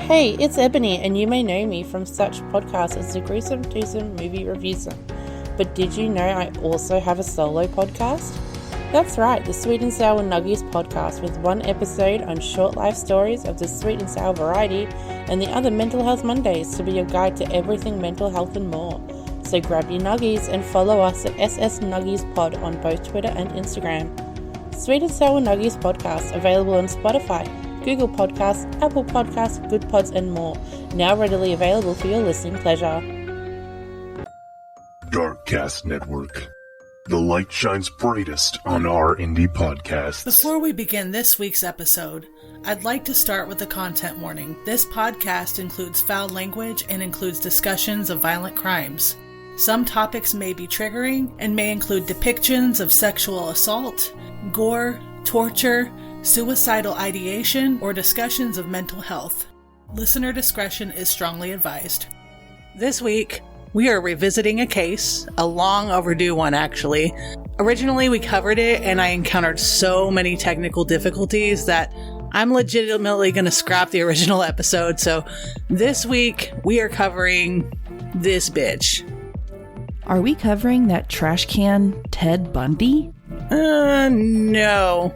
Hey, it's Ebony, and you may know me from such podcasts as the Gruesome Twosome Movie Reviewsome. But did you know I also have a solo podcast? That's right, the Sweet and Sour Nuggies podcast, with one episode on short life stories of the sweet and sour variety, and the other Mental Health Mondays to be your guide to everything mental health and more. So grab your nuggies and follow us at SS Nuggies Pod on both Twitter and Instagram. Sweet and Sour Nuggies podcast, available on Spotify, Google Podcasts, Apple Podcasts, Good Pods, and more. Now readily available for your listening pleasure. Darkcast Network. The light shines brightest on our indie podcasts. Before we begin this week's episode, I'd like to start with a content warning. This podcast includes foul language and includes discussions of violent crimes. Some topics may be triggering and may include depictions of sexual assault, gore, torture, suicidal ideation, or discussions of mental health. Listener discretion is strongly advised. This week, we are revisiting a case, a long overdue one actually. Originally, we covered it and I encountered so many technical difficulties that I'm legitimately going to scrap the original episode. So this week, we are covering this bitch. Are we covering that trash can Ted Bundy? No,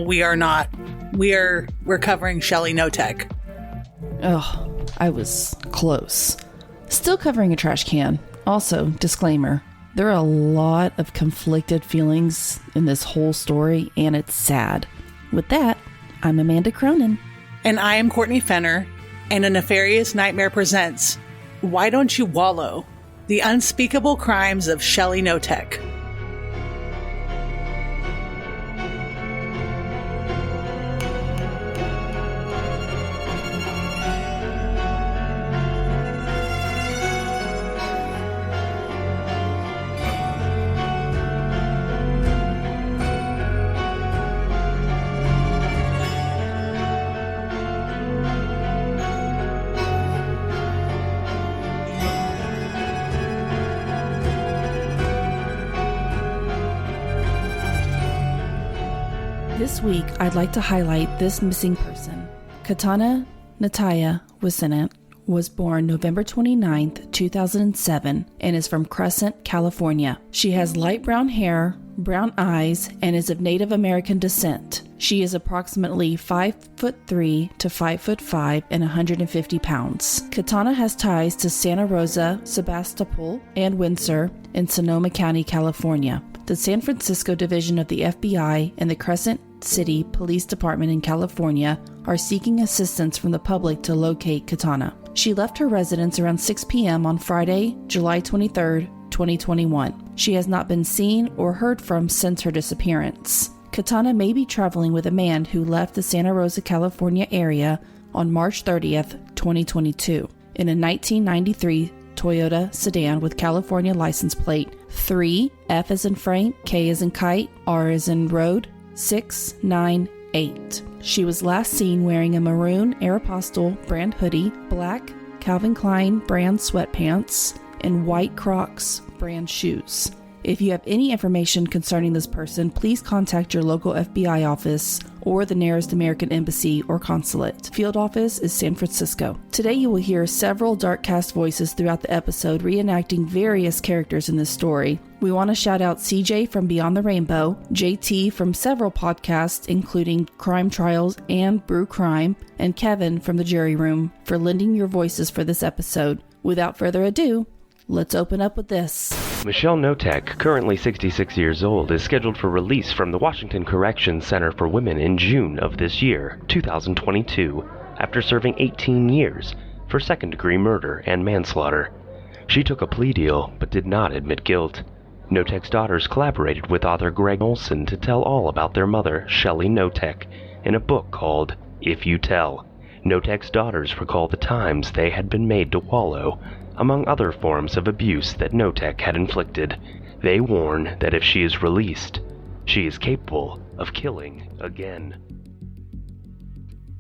we are not. We're covering Shelly Knotek. Oh, I was close. Still covering a trash can. Also, disclaimer, there are a lot of conflicted feelings in this whole story, and it's sad. With that, I'm Amanda Cronin. And I am Courtney Fenner, and A Nefarious Nightmare presents Why Don't You Wallow? The Unspeakable Crimes of Shelly Knotek. This week, I'd like to highlight this missing person. Katauna Nateya Whisenant was born November 29th, 2007, and is from Crescent, California. She has light brown hair, brown eyes, and is of Native American descent. She is approximately 5'3" to 5'5" and 150 pounds. Katana has ties to Santa Rosa, Sebastopol and Windsor in Sonoma County, California. The San Francisco division of the FBI and the Crescent City Police Department in California are seeking assistance from the public to locate Katana. She left her residence around 6 p.m. on Friday, July 23, 2021. She has not been seen or heard from since her disappearance. Katana may be traveling with a man who left the Santa Rosa, California area on March 30th, 2022 in a 1993 Toyota sedan with California license plate 3 F as in Frank, K as in Kite, R as in Road, 698. She was last seen wearing a maroon Aeropostale brand hoodie, black Calvin Klein brand sweatpants, and white Crocs brand shoes. If you have any information concerning this person, please contact your local FBI office or the nearest American embassy or consulate. Field office is San Francisco. Today you will hear several Darkcast voices throughout the episode reenacting various characters in this story. We want to shout out CJ from Beyond the Rainbow, JT from several podcasts including Crime Trials and Brew Crime, and Kevin from the Jury Room for lending your voices for this episode. Without further ado, let's open up with this. Michelle Knotek, currently 66 years old, is scheduled for release from the Washington Corrections Center for Women in June of this year, 2022, after serving 18 years for second-degree murder and manslaughter. She took a plea deal, but did not admit guilt. Knotek's daughters collaborated with author Greg Olson to tell all about their mother, Shelly Knotek, in a book called If You Tell. Knotek's daughters recall the times they had been made to wallow, among other forms of abuse that Notek had inflicted. They warn that if she is released, she is capable of killing again.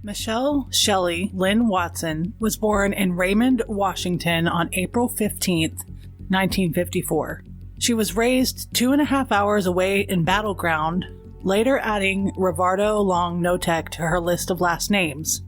Michelle Shelley Lynn Watson was born in Raymond, Washington on April 15th, 1954. She was raised 2.5 hours away in Battleground, later adding Rivardo Long Notech to her list of last names.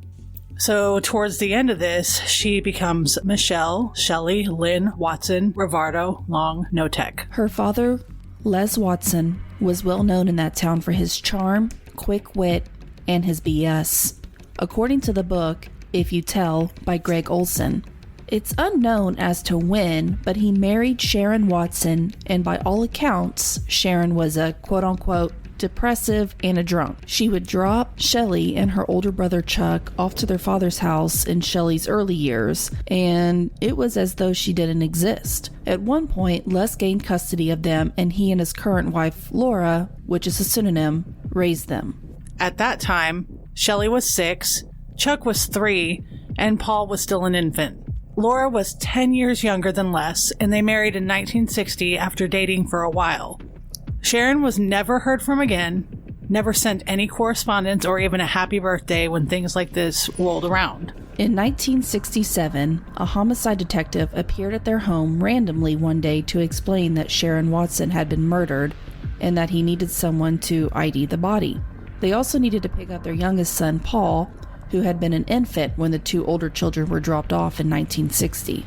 So towards the end of this, she becomes Michelle, Shelley, Lynn, Watson, Rivardo, Long, Notech. Her father, Les Watson, was well known in that town for his charm, quick wit, and his BS. According to the book, If You Tell, by Greg Olson, it's unknown as to when, but he married Sharon Watson, and by all accounts, Sharon was a quote-unquote depressive and a drunk. She would drop Shelley and her older brother Chuck off to their father's house in Shelley's early years, and it was as though she didn't exist. At one point, Les gained custody of them, and he and his current wife, Laura, which is a pseudonym, raised them. At that time, Shelley was 6, Chuck was 3, and Paul was still an infant. Laura was 10 years younger than Les, and they married in 1960 after dating for a while. Sharon was never heard from again, never sent any correspondence or even a happy birthday when things like this rolled around. In 1967, a homicide detective appeared at their home randomly one day to explain that Sharon Watson had been murdered and that he needed someone to ID the body. They also needed to pick up their youngest son, Paul, who had been an infant when the 2 older children were dropped off in 1960.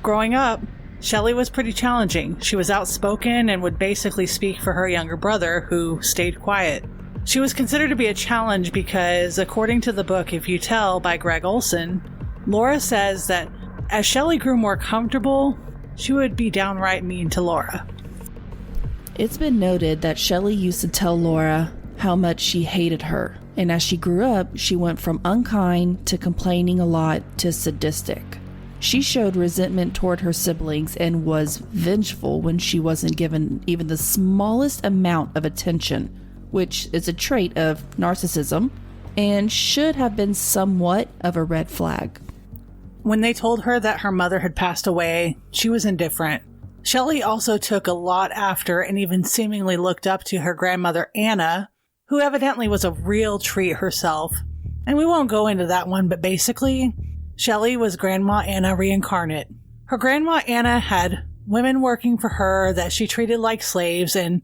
Growing up, Shelley was pretty challenging. She was outspoken and would basically speak for her younger brother, who stayed quiet. She was considered to be a challenge because, according to the book If You Tell by Greg Olson, Laura says that as Shelley grew more comfortable, she would be downright mean to Laura. It's been noted that Shelley used to tell Laura how much she hated her, and as she grew up, she went from unkind to complaining a lot to sadistic. She showed resentment toward her siblings and was vengeful when she wasn't given even the smallest amount of attention, which is a trait of narcissism and should have been somewhat of a red flag. When they told her that her mother had passed away, she was indifferent. Shelley also took a lot after and even seemingly looked up to her grandmother Anna, who evidently was a real treat herself. And we won't go into that one, but basically, Shelley was Grandma Anna reincarnate. Her Grandma Anna had women working for her that she treated like slaves, and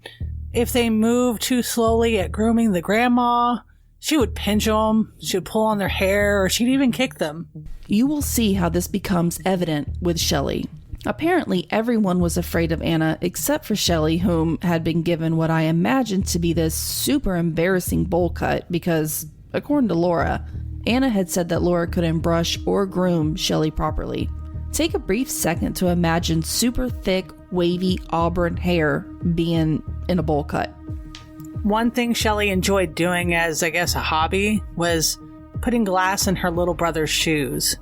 if they moved too slowly at grooming the grandma, she would pinch them, she would pull on their hair, or she'd even kick them. You will see how this becomes evident with Shelley. Apparently, everyone was afraid of Anna except for Shelley, whom had been given what I imagined to be this super embarrassing bowl cut because, according to Laura, Anna had said that Laura couldn't brush or groom Shelley properly. Take a brief second to imagine super thick, wavy auburn hair being in a bowl cut. One thing Shelley enjoyed doing as, I guess, a hobby was putting glass in her little brother's shoes.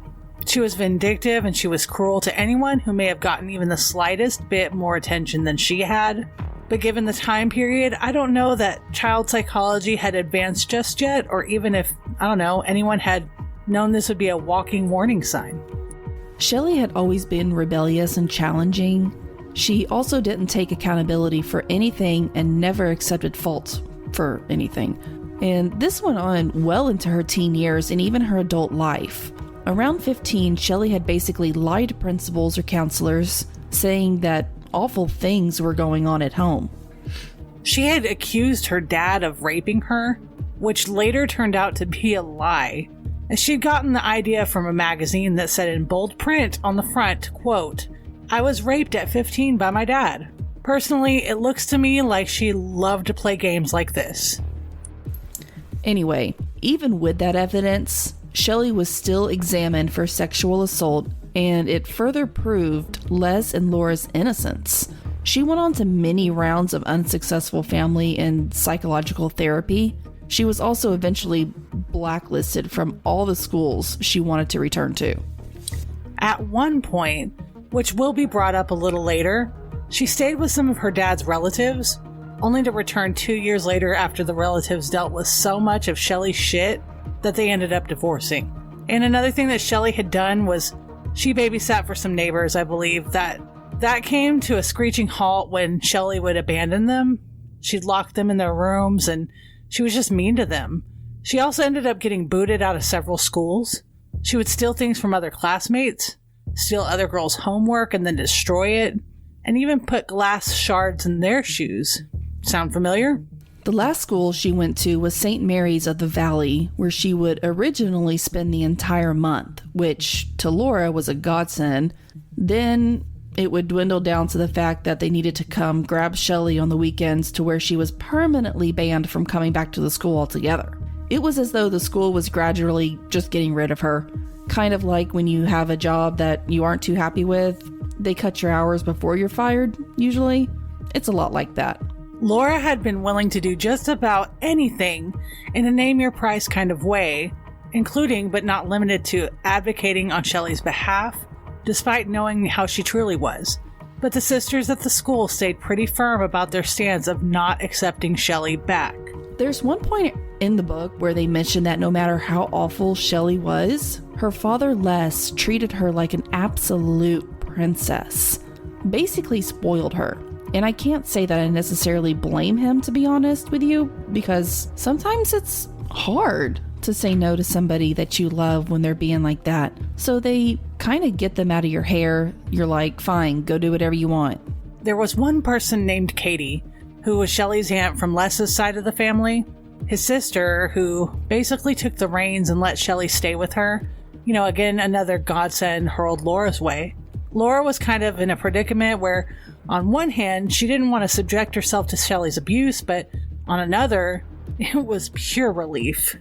She was vindictive and she was cruel to anyone who may have gotten even the slightest bit more attention than she had. But given the time period, I don't know that child psychology had advanced just yet, or even if, anyone had known this would be a walking warning sign. Shelley had always been rebellious and challenging. She also didn't take accountability for anything and never accepted fault for anything. And this went on well into her teen years and even her adult life. Around 15, Shelley had basically lied to principals or counselors, saying that awful things were going on at home. She had accused her dad of raping her, which later turned out to be a lie. And she'd gotten the idea from a magazine that said in bold print on the front, quote, "I was raped at 15 by my dad." Personally, it looks to me like she loved to play games like this. Anyway, even with that evidence, Shelley was still examined for sexual assault, and it further proved Les and Laura's innocence. She went on to many rounds of unsuccessful family and psychological therapy. She was also eventually blacklisted from all the schools she wanted to return to. At one point, which will be brought up a little later, she stayed with some of her dad's relatives, only to return 2 years later after the relatives dealt with so much of Shelley's shit that they ended up divorcing. And another thing that Shelley had done was she babysat for some neighbors, I believe, that came to a screeching halt when Shelley would abandon them. She'd lock them in their rooms, and she was just mean to them. She also ended up getting booted out of several schools. She would steal things from other classmates, steal other girls' homework and then destroy it, and even put glass shards in their shoes. Sound familiar? The last school she went to was St. Mary's of the Valley, where she would originally spend the entire month, which to Laura was a godsend. Then it would dwindle down to the fact that they needed to come grab Shelley on the weekends, to where she was permanently banned from coming back to the school altogether. It was as though the school was gradually just getting rid of her. Kind of like when you have a job that you aren't too happy with, they cut your hours before you're fired, usually. It's a lot like that. Laura had been willing to do just about anything in a name-your-price kind of way, including but not limited to advocating on Shelley's behalf, despite knowing how she truly was. But the sisters at the school stayed pretty firm about their stance of not accepting Shelley back. There's one point in the book where they mention that no matter how awful Shelley was, her father Les treated her like an absolute princess. Basically spoiled her. And I can't say that I necessarily blame him, to be honest with you, because sometimes it's hard to say no to somebody that you love when they're being like that. So they kind of get them out of your hair. You're like, fine, go do whatever you want. There was one person named Katie, who was Shelley's aunt from Les's side of the family, his sister, who basically took the reins and let Shelley stay with her. You know, again, another godsend hurled Laura's way. Laura was kind of in a predicament where, on one hand, she didn't want to subject herself to Shelley's abuse, but on another, it was pure relief.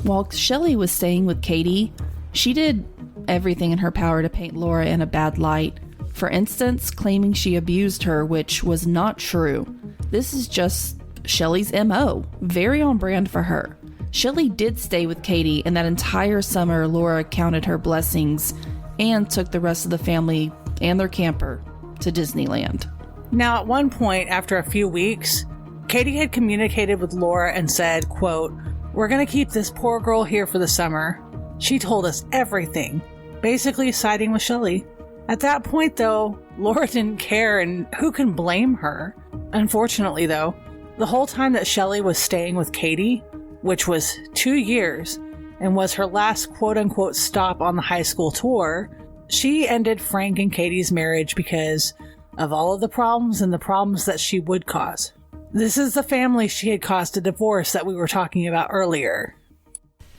While Shelley was staying with Katie, she did everything in her power to paint Laura in a bad light. For instance, claiming she abused her, which was not true. This is just Shelley's MO, very on brand for her. Shelley did stay with Katie, and that entire summer Laura counted her blessings and took the rest of the family and their camper to Disneyland. Now, at one point, after a few weeks, Katie had communicated with Laura and said, quote, "We're going to keep this poor girl here for the summer. She told us everything," basically siding with Shelley. At that point, though, Laura didn't care, and who can blame her? Unfortunately, though, the whole time that Shelley was staying with Katie, which was 2 years, and was her last quote-unquote stop on the high school tour, she ended Frank and Katie's marriage because of all of the problems and the problems that she would cause. This is the family she had caused a divorce that we were talking about earlier.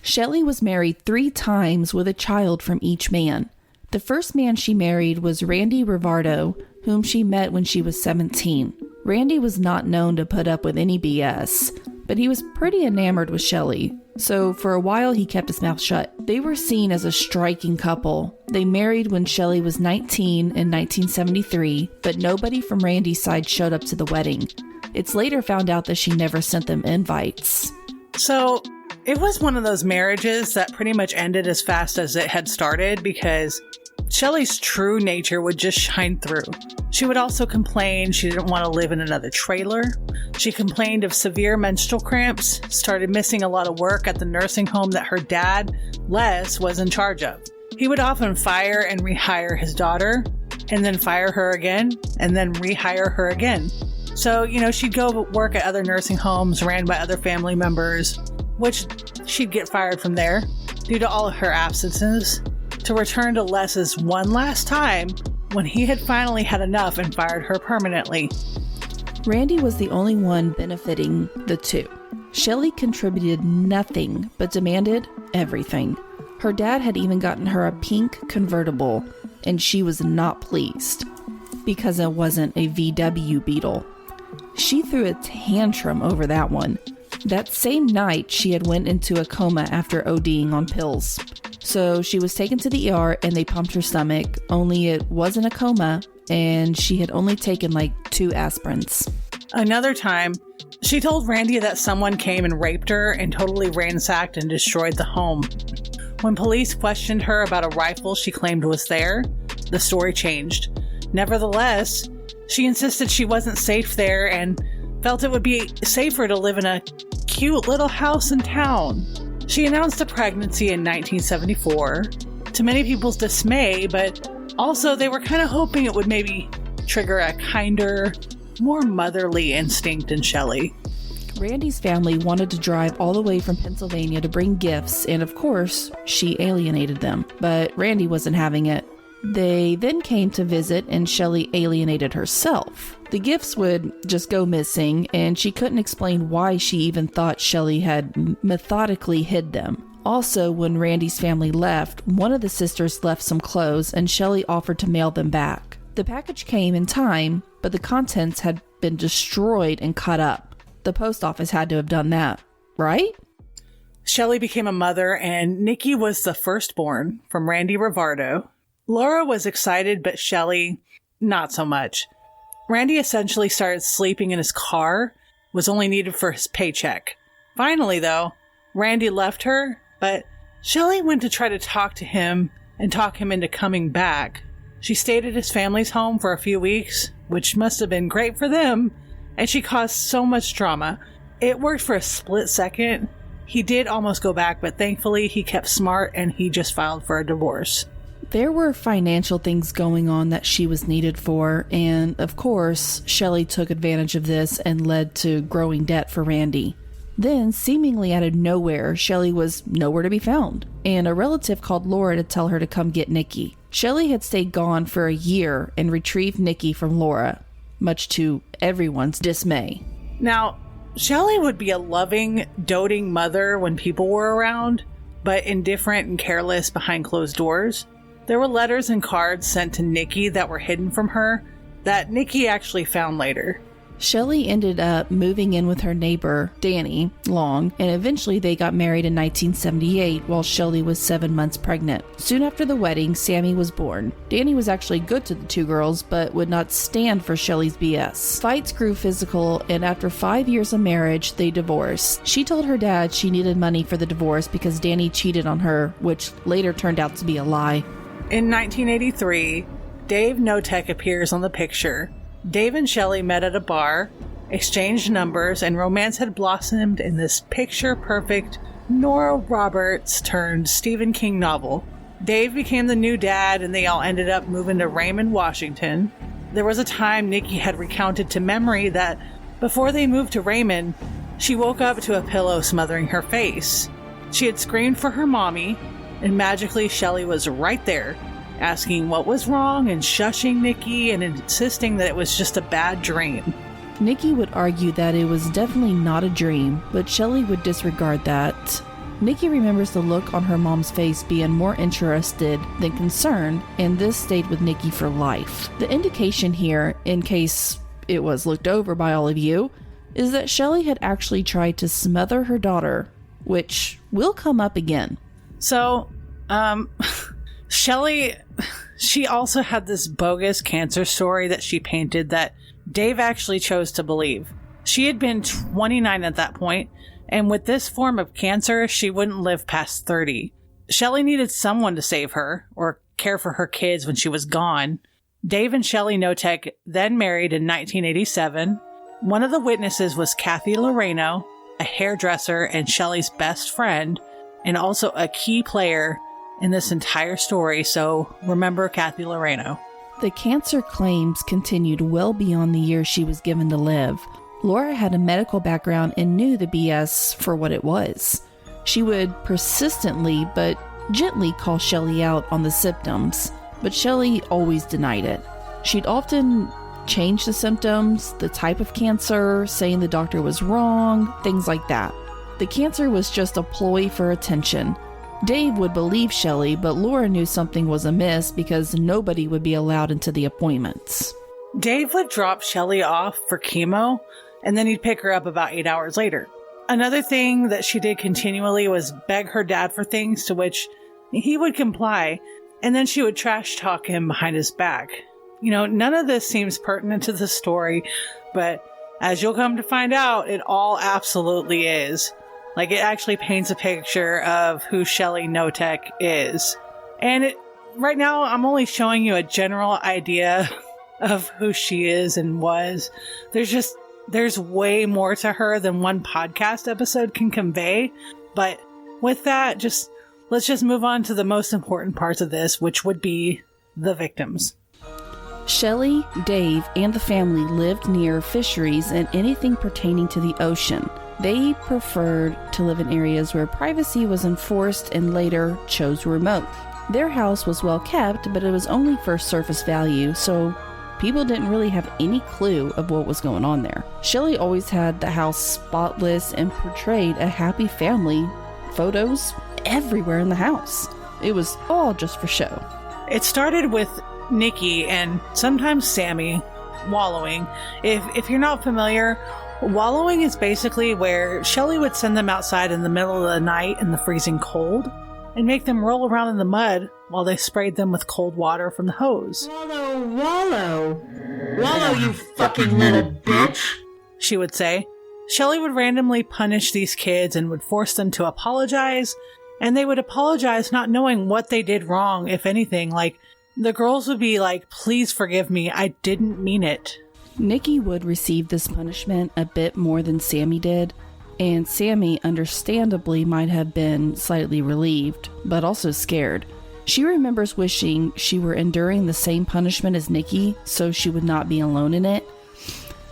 Shelley was married 3 times with a child from each man. The first man she married was Randy Rivardo, whom she met when she was 17. Randy was not known to put up with any BS, but he was pretty enamored with Shelley, so for a while he kept his mouth shut. They were seen as a striking couple. They married when Shelley was 19 in 1973, but nobody from Randy's side showed up to the wedding. It's later found out that she never sent them invites. So, it was one of those marriages that pretty much ended as fast as it had started because Shelley's true nature would just shine through. She would also complain she didn't want to live in another trailer. She complained of severe menstrual cramps, started missing a lot of work at the nursing home that her dad, Les, was in charge of. He would often fire and rehire his daughter, and then fire her again, and then rehire her again. So, she'd go work at other nursing homes ran by other family members, which she'd get fired from there due to all of her absences, to return to Les's one last time when he had finally had enough and fired her permanently. Randy was the only one benefiting the two. Shelley contributed nothing but demanded everything. Her dad had even gotten her a pink convertible, and she was not pleased because it wasn't a VW Beetle. She threw a tantrum over that one. That same night, she had went into a coma after ODing on pills. So she was taken to the ER and they pumped her stomach, only it wasn't a coma and she had only taken like 2 aspirins. Another time, she told Randy that someone came and raped her and totally ransacked and destroyed the home. When police questioned her about a rifle she claimed was there, the story changed. Nevertheless, she insisted she wasn't safe there and felt it would be safer to live in a cute little house in town. She announced a pregnancy in 1974, to many people's dismay, but also they were kind of hoping it would maybe trigger a kinder, more motherly instinct in Shelley. Randy's family wanted to drive all the way from Pennsylvania to bring gifts, and of course, she alienated them. But Randy wasn't having it. They then came to visit and Shelley alienated herself. The gifts would just go missing and she couldn't explain why she even thought Shelley had methodically hid them. Also, when Randy's family left, one of the sisters left some clothes and Shelley offered to mail them back. The package came in time, but the contents had been destroyed and cut up. The post office had to have done that, right? Shelley became a mother and Nikki was the firstborn from Randy Rivardo. Laura was excited, but Shelley, not so much. Randy essentially started sleeping in his car, was only needed for his paycheck. Finally, though, Randy left her, but Shelley went to try to talk to him and talk him into coming back. She stayed at his family's home for a few weeks, which must have been great for them, and she caused so much drama. It worked for a split second. He did almost go back, but thankfully he kept smart and he just filed for a divorce. There were financial things going on that she was needed for, and of course, Shelley took advantage of this and led to growing debt for Randy. Then, seemingly out of nowhere, Shelley was nowhere to be found, and a relative called Laura to tell her to come get Nikki. Shelley had stayed gone for a year and retrieved Nikki from Laura, much to everyone's dismay. Now, Shelley would be a loving, doting mother when people were around, but indifferent and careless behind closed doors. There were letters and cards sent to Nikki that were hidden from her that Nikki actually found later. Shelley ended up moving in with her neighbor, Danny, Long, and eventually they got married in 1978 while Shelley was 7 months pregnant. Soon after the wedding, Sammy was born. Danny was actually good to the two girls, but would not stand for Shelley's BS. Fights grew physical, and after 5 years of marriage, they divorced. She told her dad she needed money for the divorce because Danny cheated on her, which later turned out to be a lie. In 1983, Dave Notech appears on the picture. Dave and Shelley met at a bar, exchanged numbers, and romance had blossomed in this picture-perfect Nora Roberts turned Stephen King novel. Dave became the new dad, and they all ended up moving to Raymond, Washington. There was a time Nikki had recounted to memory that before they moved to Raymond, she woke up to a pillow smothering her face. She had screamed for her mommy, and magically Shelley was right there, asking what was wrong and shushing Nikki and insisting that it was just a bad dream. Nikki would argue that it was definitely not a dream, but Shelley would disregard that. Nikki remembers the look on her mom's face being more interested than concerned, and this stayed with Nikki for life. The indication here, in case it was looked over by all of you, is that Shelley had actually tried to smother her daughter, which will come up again. So, Shelley, she also had this bogus cancer story that she painted that Dave actually chose to believe. She had been 29 at that point, and with this form of cancer, she wouldn't live past 30. Shelley needed someone to save her, or care for her kids when she was gone. Dave and Shelly Knotek then married in 1987. One of the witnesses was Kathy Loreno, a hairdresser and Shelley's best friend, and also a key player in this entire story, so remember Kathy Loreno. The cancer claims continued well beyond the years she was given to live. Laura had a medical background and knew the BS for what it was. She would persistently but gently call Shelley out on the symptoms, but Shelley always denied it. She'd often change the symptoms, the type of cancer, saying the doctor was wrong, things like that. The cancer was just a ploy for attention. Dave would believe Shelley, but Laura knew something was amiss because nobody would be allowed into the appointments. Dave would drop Shelley off for chemo, and then he'd pick her up about 8 hours later. Another thing that she did continually was beg her dad for things, to which he would comply, and then she would trash talk him behind his back. You know, none of this seems pertinent to the story, but as you'll come to find out, it all absolutely is. Like, it actually paints a picture of who Shelly Knotek is. And right now, I'm only showing you a general idea of who she is and was. There's way more to her than one podcast episode can convey. But with that, let's just move on to the most important parts of this, which would be the victims. Shelley, Dave, and the family lived near fisheries and anything pertaining to the ocean. They preferred to live in areas where privacy was enforced and later chose remote. Their house was well kept, but it was only for surface value, so people didn't really have any clue of what was going on there. Shelley always had the house spotless and portrayed a happy family. Photos everywhere in the house. It was all just for show. It started with Nikki and sometimes Sammy wallowing. If you're not familiar, wallowing is basically where Shelley would send them outside in the middle of the night in the freezing cold and make them roll around in the mud while they sprayed them with cold water from the hose. Wallow, you fucking little bitch, she would say. Shelley would randomly punish these kids and would force them to apologize, and they would apologize not knowing what they did wrong, if anything. Like, the girls would be like, please forgive me, I didn't mean it. Nikki would receive this punishment a bit more than Sammy did, and Sammy understandably might have been slightly relieved, but also scared. She remembers wishing she were enduring the same punishment as Nikki, so she would not be alone in it.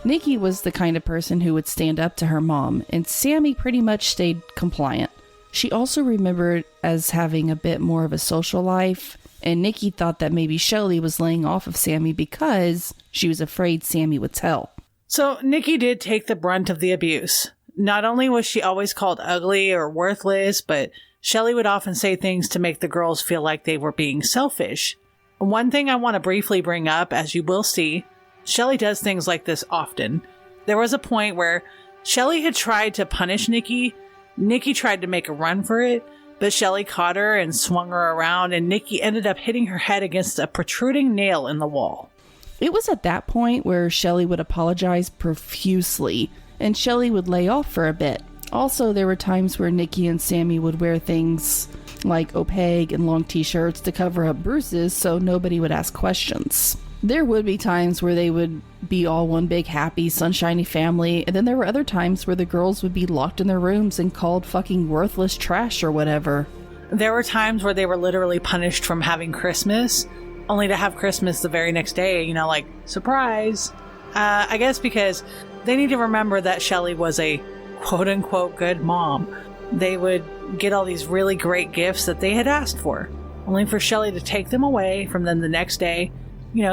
Nikki was the kind of person who would stand up to her mom, and Sammy pretty much stayed compliant. She also remembered as having a bit more of a social life, and Nikki thought that maybe Shelley was laying off of Sammy because she was afraid Sammy would tell. So Nikki did take the brunt of the abuse. Not only was she always called ugly or worthless, but Shelley would often say things to make the girls feel like they were being selfish. One thing I want to briefly bring up, as you will see, Shelley does things like this often. There was a point where Shelley had tried to punish Nikki. Nikki tried to make a run for it, but Shelley caught her and swung her around, and Nikki ended up hitting her head against a protruding nail in the wall. It was at that point where Shelley would apologize profusely, and Shelley would lay off for a bit. Also, there were times where Nikki and Sammy would wear things like opaque and long t-shirts to cover up bruises so nobody would ask questions. There would be times where they would be all one big happy sunshiny family, and then there were other times where the girls would be locked in their rooms and called fucking worthless trash or whatever. There were times where they were literally punished from having Christmas, only to have Christmas the very next day, like, surprise. I guess because they need to remember that Shelley was a quote-unquote good mom. They would get all these really great gifts that they had asked for, only for Shelley to take them away from them the next day.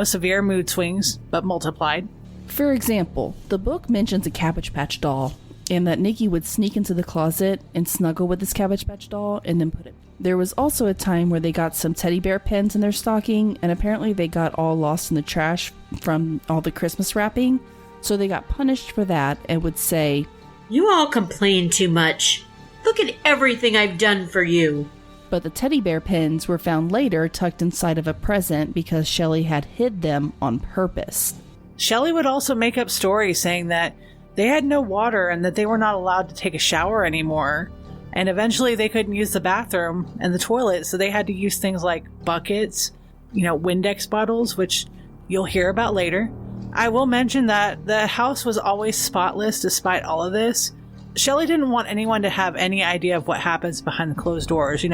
Severe mood swings, but multiplied. For example, the book mentions a Cabbage Patch doll, and that Nikki would sneak into the closet and snuggle with this Cabbage Patch doll and then put it. There was also a time where they got some teddy bear pins in their stocking, and apparently they got all lost in the trash from all the Christmas wrapping, so they got punished for that and would say, "You all complain too much. Look at everything I've done for you." But the teddy bear pins were found later tucked inside of a present because Shelley had hid them on purpose. Shelley would also make up stories saying that they had no water and that they were not allowed to take a shower anymore. And eventually they couldn't use the bathroom and the toilet, so they had to use things like buckets, Windex bottles, which you'll hear about later. I will mention that the house was always spotless despite all of this. Shelley didn't want anyone to have any idea of what happens behind the closed doors,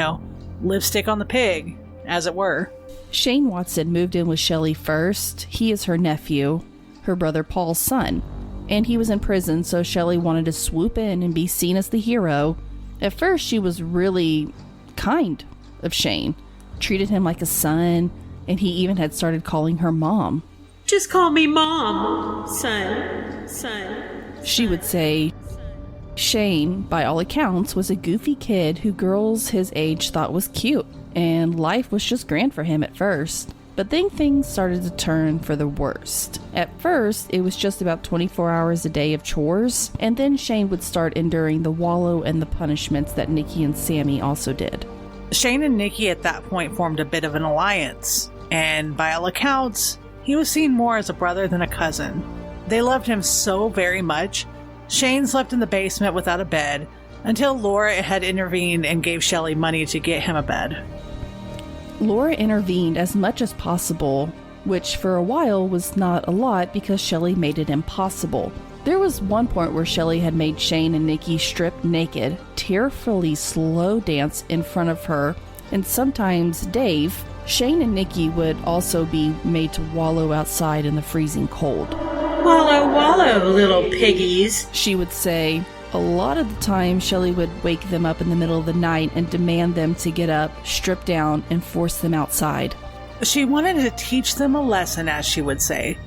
lipstick on the pig, as it were. Shane Watson moved in with Shelley first. He is her nephew, her brother Paul's son, and he was in prison, so Shelley wanted to swoop in and be seen as the hero. At first, she was really kind of Shane, treated him like a son, and he even had started calling her mom. "Just call me Mom, son. She would say. Shane, by all accounts, was a goofy kid who girls his age thought was cute, and life was just grand for him at first. But then things started to turn for the worst. At first, it was just about 24 hours a day of chores, and then Shane would start enduring the wallow and the punishments that Nikki and Sammy also did. Shane and Nikki at that point formed a bit of an alliance, and by all accounts, he was seen more as a brother than a cousin. They loved him so very much. Shane slept in the basement without a bed until Laura had intervened and gave Shelley money to get him a bed. Laura intervened as much as possible, which for a while was not a lot because Shelley made it impossible. There was one point where Shelley had made Shane and Nikki strip naked, tearfully slow dance in front of her, and sometimes Dave. Shane and Nikki would also be made to wallow outside in the freezing cold. "Wallow, little piggies," she would say. A lot of the time, Shelley would wake them up in the middle of the night and demand them to get up, strip down, and force them outside. She wanted to teach them a lesson, as she would say.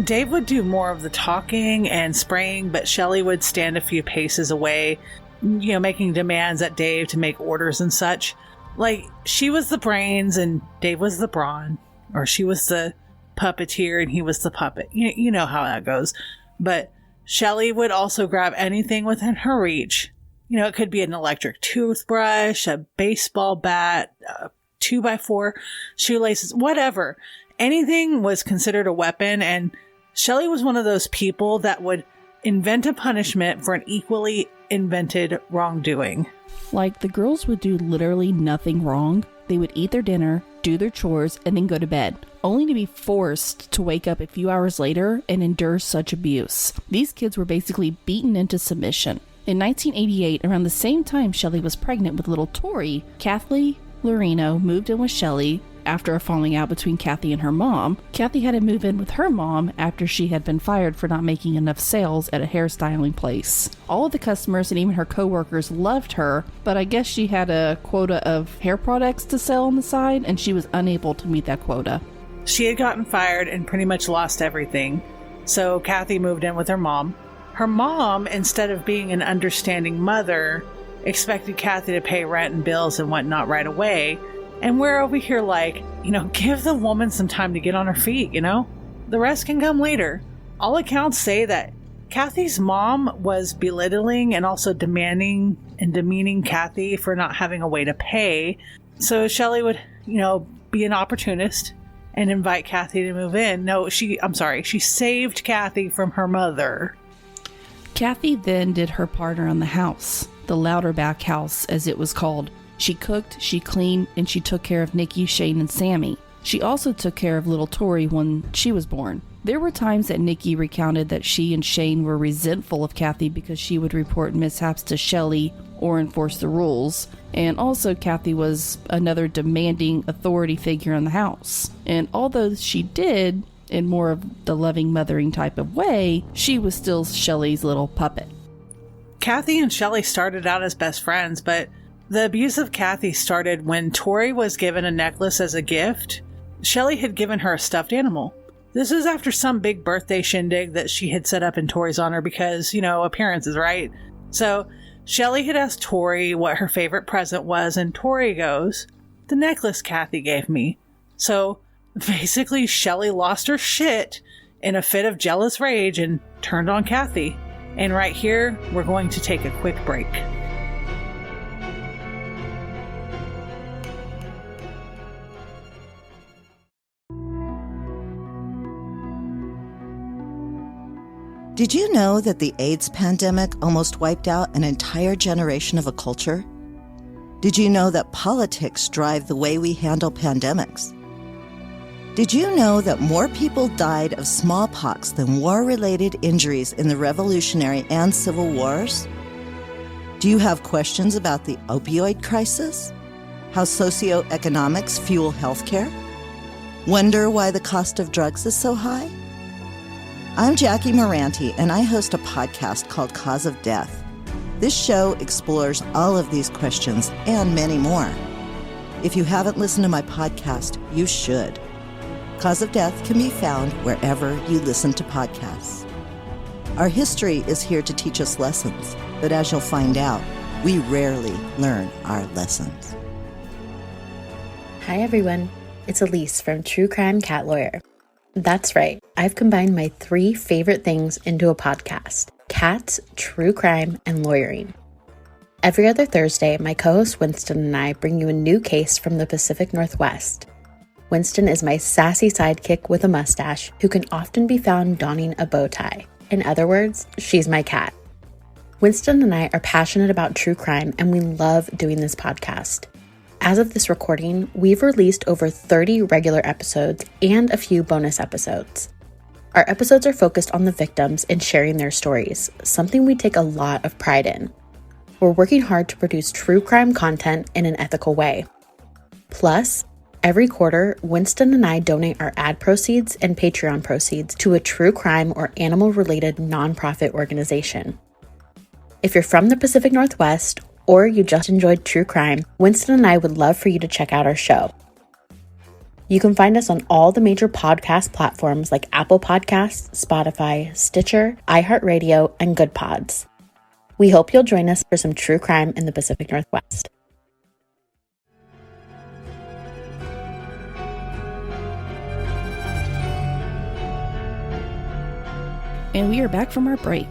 Dave would do more of the talking and spraying, but Shelley would stand a few paces away, making demands at Dave to make orders and such. Like, she was the brains and Dave was the brawn, or she was the puppeteer and he was the puppet. You know how that goes. But Shelley would also grab anything within her reach. It could be an electric toothbrush, a baseball bat, a 2x4, shoelaces, whatever. Anything was considered a weapon, and Shelley was one of those people that would invent a punishment for an equally invented wrongdoing. Like, the girls would do literally nothing wrong. They would eat their dinner, do their chores, and then go to bed, only to be forced to wake up a few hours later and endure such abuse. These kids were basically beaten into submission. In 1988, around the same time Shelley was pregnant with little Tori, Kathleen Lorino moved in with Shelley after a falling out between Kathy and her mom. Kathy had to move in with her mom after she had been fired for not making enough sales at a hairstyling place. All of the customers and even her co-workers loved her, but I guess she had a quota of hair products to sell on the side, and she was unable to meet that quota. She had gotten fired and pretty much lost everything, so Kathy moved in with her mom. Her mom, instead of being an understanding mother, expected Kathy to pay rent and bills and whatnot right away. And we're over here like, give the woman some time to get on her feet, The rest can come later. All accounts say that Kathy's mom was belittling and also demanding and demeaning Kathy for not having a way to pay. So Shelley would, be an opportunist and invite Kathy to move in. She saved Kathy from her mother. Kathy then did her part around the house, the Louderback house as it was called. She cooked, she cleaned, and she took care of Nikki, Shane, and Sammy. She also took care of little Tori when she was born. There were times that Nikki recounted that she and Shane were resentful of Kathy because she would report mishaps to Shelley or enforce the rules. And also Kathy was another demanding authority figure in the house. And although she did, in more of the loving, mothering type of way, she was still Shelley's little puppet. Kathy and Shelley started out as best friends, but the abuse of Kathy started when Tori was given a necklace as a gift. Shelley had given her a stuffed animal. This was after some big birthday shindig that she had set up in Tori's honor because, appearances, right? So Shelley had asked Tori what her favorite present was, and Tori goes, "The necklace Kathy gave me." So basically, Shelley lost her shit in a fit of jealous rage and turned on Kathy. And right here, we're going to take a quick break. Did you know that the AIDS pandemic almost wiped out an entire generation of a culture? Did you know that politics drive the way we handle pandemics? Did you know that more people died of smallpox than war-related injuries in the Revolutionary and Civil Wars? Do you have questions about the opioid crisis? How socioeconomics fuel healthcare? Wonder why the cost of drugs is so high? I'm Jackie Moranti, and I host a podcast called Cause of Death. This show explores all of these questions and many more. If you haven't listened to my podcast, you should. Cause of Death can be found wherever you listen to podcasts. Our history is here to teach us lessons, but as you'll find out, we rarely learn our lessons. Hi everyone, it's Elise from True Crime Cat Lawyer. That's right, I've combined my 3 favorite things into a podcast: cats, true crime, and lawyering. Every other Thursday, my co-host Winston and I bring you a new case from the Pacific Northwest. Winston is my sassy sidekick with a mustache who can often be found donning a bow tie. In other words, she's my cat. Winston and I are passionate about true crime, and we love doing this podcast. As of this recording, we've released over 30 regular episodes and a few bonus episodes. Our episodes are focused on the victims and sharing their stories, something we take a lot of pride in. We're working hard to produce true crime content in an ethical way. Plus, every quarter, Winston and I donate our ad proceeds and Patreon proceeds to a true crime or animal-related nonprofit organization. If you're from the Pacific Northwest or you just enjoyed true crime, Winston and I would love for you to check out our show. You can find us on all the major podcast platforms like Apple Podcasts, Spotify, Stitcher, iHeartRadio, and Good Pods. We hope you'll join us for some true crime in the Pacific Northwest. And we are back from our break.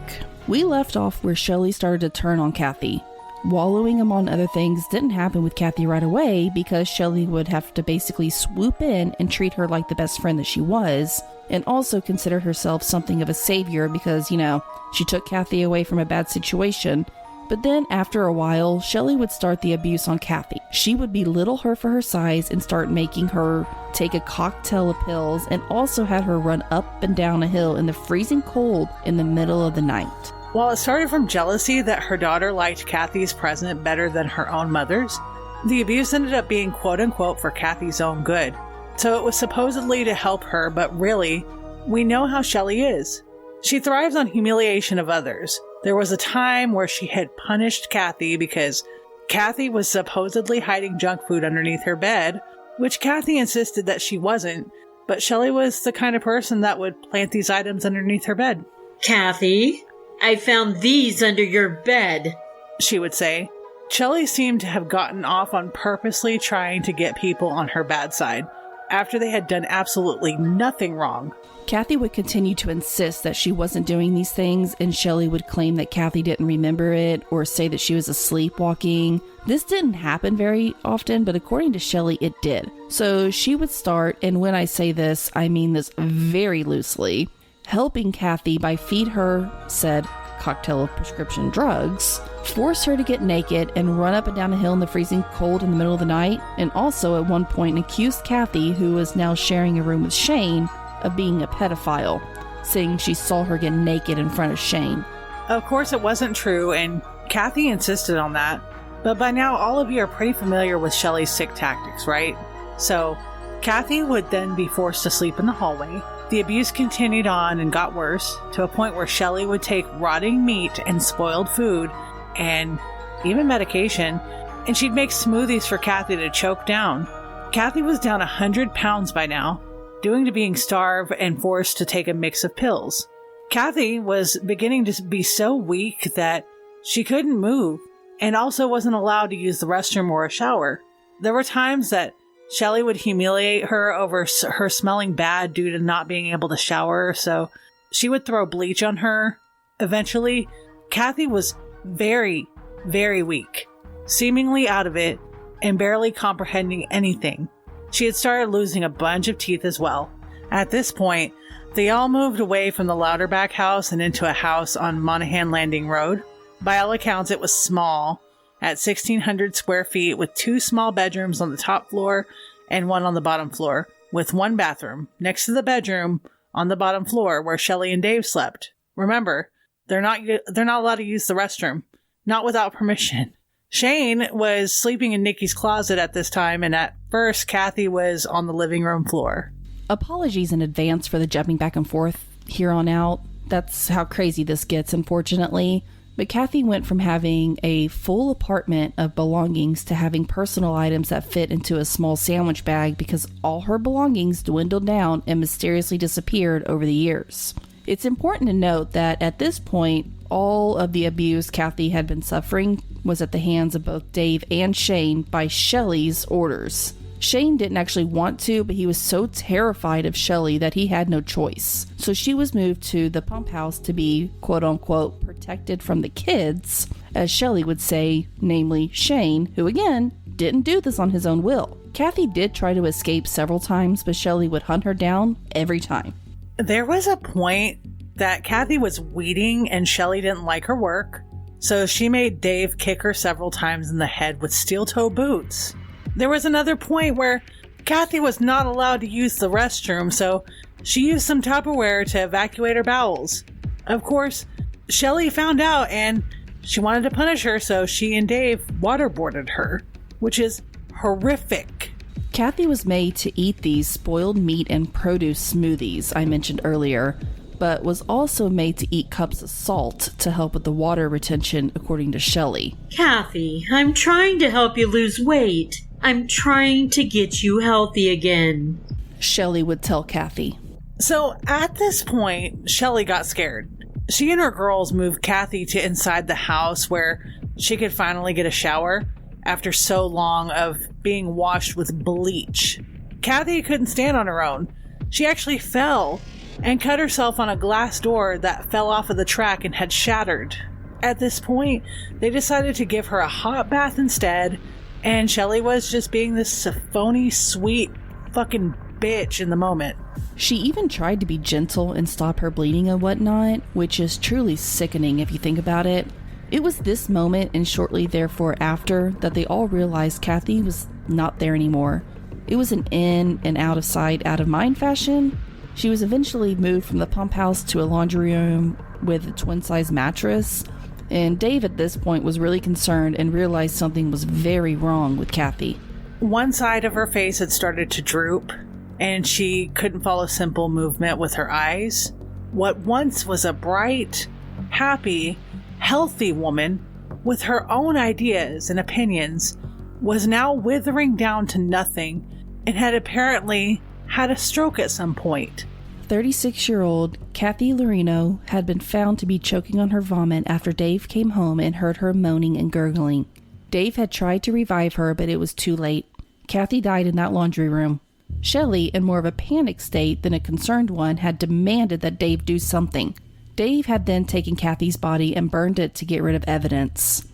We left off where Shelley started to turn on Kathy. Wallowing among other things didn't happen with Kathy right away because Shelley would have to basically swoop in and treat her like the best friend that she was, and also consider herself something of a savior because, she took Kathy away from a bad situation. But then after a while, Shelley would start the abuse on Kathy. She would belittle her for her size and start making her take a cocktail of pills, and also had her run up and down a hill in the freezing cold in the middle of the night. While it started from jealousy that her daughter liked Kathy's present better than her own mother's, the abuse ended up being quote-unquote for Kathy's own good. So it was supposedly to help her, but really, we know how Shelley is. She thrives on humiliation of others. There was a time where she had punished Kathy because Kathy was supposedly hiding junk food underneath her bed, which Kathy insisted that she wasn't, but Shelley was the kind of person that would plant these items underneath her bed. Kathy, I found these under your bed, she would say. Shelley seemed to have gotten off on purposely trying to get people on her bad side, after they had done absolutely nothing wrong. Kathy would continue to insist that she wasn't doing these things, and Shelley would claim that Kathy didn't remember it or say that she was sleepwalking. This didn't happen very often, but according to Shelley, it did. So she would start, and when I say this, I mean this very loosely, helping Kathy by feed her said cocktail of prescription drugs, force her to get naked and run up and down a hill in the freezing cold in the middle of the night, and also at one point accused Kathy, who was now sharing a room with Shane, of being a pedophile, saying she saw her get naked in front of Shane. Of course it wasn't true, and Kathy insisted on that. But by now all of you are pretty familiar with Shelley's sick tactics, right? So Kathy would then be forced to sleep in the hallway. The abuse continued on and got worse, to a point where Shelley would take rotting meat and spoiled food, and even medication, and she'd make smoothies for Kathy to choke down. Kathy was down 100 pounds by now, due to being starved and forced to take a mix of pills. Kathy was beginning to be so weak that she couldn't move, and also wasn't allowed to use the restroom or a shower. There were times that Shelley would humiliate her over her smelling bad due to not being able to shower, so she would throw bleach on her. Eventually, Kathy was very, very weak, seemingly out of it, and barely comprehending anything. She had started losing a bunch of teeth as well. At this point, they all moved away from the Louderback house and into a house on Monaghan Landing Road. By all accounts, it was small, at 1,600 square feet, with 2 small bedrooms on the top floor and 1 on the bottom floor, with 1 bathroom next to the bedroom on the bottom floor where Shelley and Dave slept. Remember, they're not allowed to use the restroom, not without permission. Shane was sleeping in Nikki's closet at this time, and at first, Kathy was on the living room floor. Apologies in advance for the jumping back and forth here on out. That's how crazy this gets, unfortunately. But Kathy went from having a full apartment of belongings to having personal items that fit into a small sandwich bag because all her belongings dwindled down and mysteriously disappeared over the years. It's important to note that at this point, all of the abuse Kathy had been suffering was at the hands of both Dave and Shane by Shelley's orders. Shane didn't actually want to, but he was so terrified of Shelley that he had no choice. So she was moved to the pump house to be, quote-unquote, protected from the kids, as Shelley would say, namely Shane, who again, didn't do this on his own will. Kathy did try to escape several times, but Shelley would hunt her down every time. There was a point that Kathy was weeding and Shelley didn't like her work, so she made Dave kick her several times in the head with steel-toe boots. There was another point where Kathy was not allowed to use the restroom, so she used some Tupperware to evacuate her bowels. Of course, Shelley found out and she wanted to punish her, so she and Dave waterboarded her, which is horrific. Kathy was made to eat these spoiled meat and produce smoothies I mentioned earlier. but was also made to eat cups of salt to help with the water retention, according to Shelley. Kathy, I'm trying to help you lose weight. I'm trying to get you healthy again, Shelley would tell Kathy. So at this point, Shelley got scared. She and her girls moved Kathy to inside the house where she could finally get a shower after so long of being washed with bleach. Kathy couldn't stand on her own. She actually fell and cut herself on a glass door that fell off of the track and had shattered. At this point, they decided to give her a hot bath instead, and Shelley was just being this phony, sweet fucking bitch in the moment. She even tried to be gentle and stop her bleeding and whatnot, which is truly sickening if you think about it. It was this moment and shortly therefore after that they all realized Kathy was not there anymore. It was an in and out of sight, out of mind fashion. She was eventually moved from the pump house to a laundry room with a twin-size mattress, and Dave at this point was really concerned and realized something was very wrong with Kathy. One side of her face had started to droop, and she couldn't follow simple movement with her eyes. What once was a bright, happy, healthy woman with her own ideas and opinions was now withering down to nothing and had apparently had a stroke at some point. 36-year-old Kathy Lorino had been found to be choking on her vomit after Dave came home and heard her moaning and gurgling. Dave had tried to revive her, but it was too late. Kathy died in that laundry room. Shelley, in more of a panic state than a concerned one, had demanded that Dave do something. Dave had then taken Kathy's body and burned it to get rid of evidence.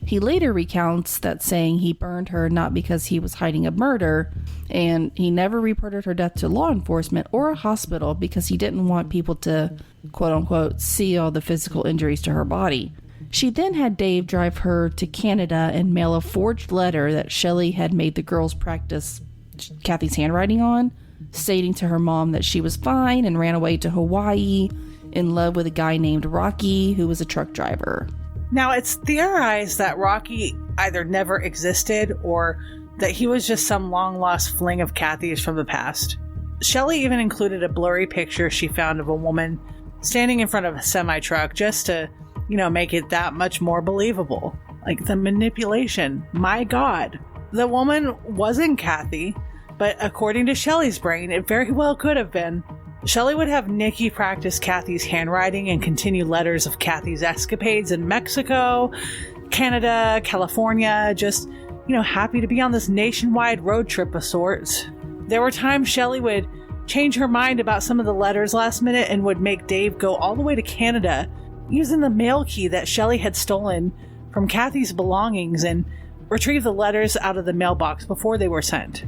He later recounts that saying he burned her not because he was hiding a murder, and he never reported her death to law enforcement or a hospital because he didn't want people to, quote-unquote, see all the physical injuries to her body. She then had Dave drive her to Canada and mail a forged letter that Shelley had made the girls practice Kathy's handwriting on, stating to her mom that she was fine and ran away to Hawaii in love with a guy named Rocky, who was a truck driver. Now, it's theorized that Rocky either never existed or that he was just some long-lost fling of Kathy's from the past. Shelley even included a blurry picture she found of a woman standing in front of a semi-truck just to, make it that much more believable. Like, the manipulation. My God. The woman wasn't Kathy, but according to Shelley's brain, it very well could have been. Shelley would have Nikki practice Kathy's handwriting and continue letters of Kathy's escapades in Mexico, Canada, California, just, happy to be on this nationwide road trip of sorts. There were times Shelley would change her mind about some of the letters last minute and would make Dave go all the way to Canada using the mail key that Shelley had stolen from Kathy's belongings and retrieve the letters out of the mailbox before they were sent.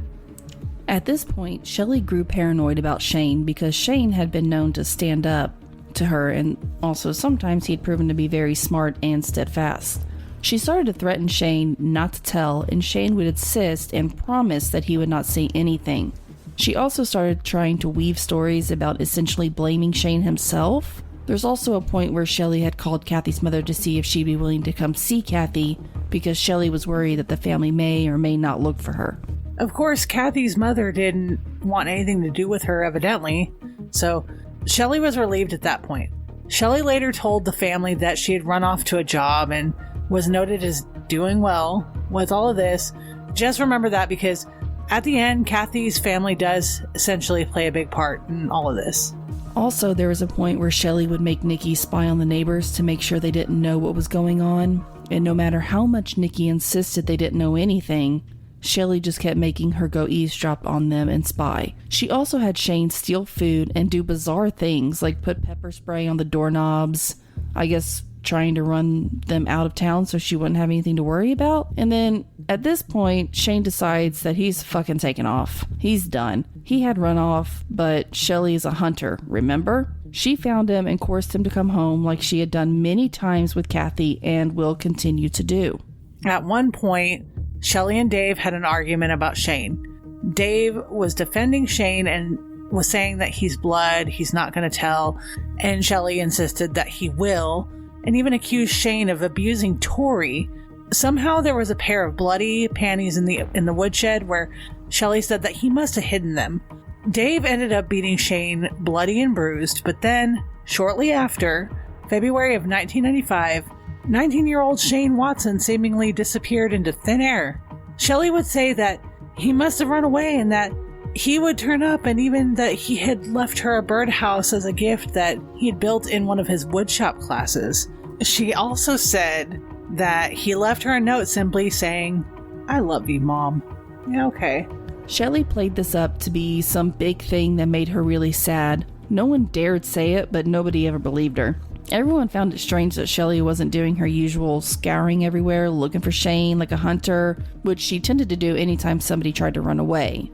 At this point, Shelley grew paranoid about Shane because Shane had been known to stand up to her, and also sometimes he'd proven to be very smart and steadfast. She started to threaten Shane not to tell, and Shane would insist and promise that he would not say anything. She also started trying to weave stories about essentially blaming Shane himself. There's also a point where Shelley had called Kathy's mother to see if she'd be willing to come see Kathy because Shelley was worried that the family may or may not look for her. Of course, Kathy's mother didn't want anything to do with her, evidently, so Shelley was relieved at that point. Shelley later told the family that she had run off to a job and was noted as doing well with all of this. Just remember that because at the end, Kathy's family does essentially play a big part in all of this. Also, there was a point where Shelley would make Nikki spy on the neighbors to make sure they didn't know what was going on, and no matter how much Nikki insisted they didn't know anything, Shelley just kept making her go eavesdrop on them and spy. She also had Shane steal food and do bizarre things like put pepper spray on the doorknobs, I guess trying to run them out of town so she wouldn't have anything to worry about. And then at this point, Shane decides that he's fucking taken off. He's done. He had run off, but Shelley is a hunter, remember? She found him and coerced him to come home like she had done many times with Kathy and will continue to do. At one point, Shelley and Dave had an argument about Shane. Dave was defending Shane and was saying that he's blood, he's not going to tell, and Shelley insisted that he will, and even accused Shane of abusing Tori. Somehow there was a pair of bloody panties in the woodshed where Shelley said that he must have hidden them. Dave ended up beating Shane bloody and bruised, but then, shortly after, February of 1995, 19-year-old Shane Watson seemingly disappeared into thin air. Shelley would say that he must have run away and that he would turn up, and even that he had left her a birdhouse as a gift that he had built in one of his woodshop classes. She also said that he left her a note simply saying, "I love you, Mom." Yeah, okay. Shelley played this up to be some big thing that made her really sad. No one dared say it, but nobody ever believed her. Everyone found it strange that Shelley wasn't doing her usual scouring everywhere, looking for Shane like a hunter, which she tended to do anytime somebody tried to run away.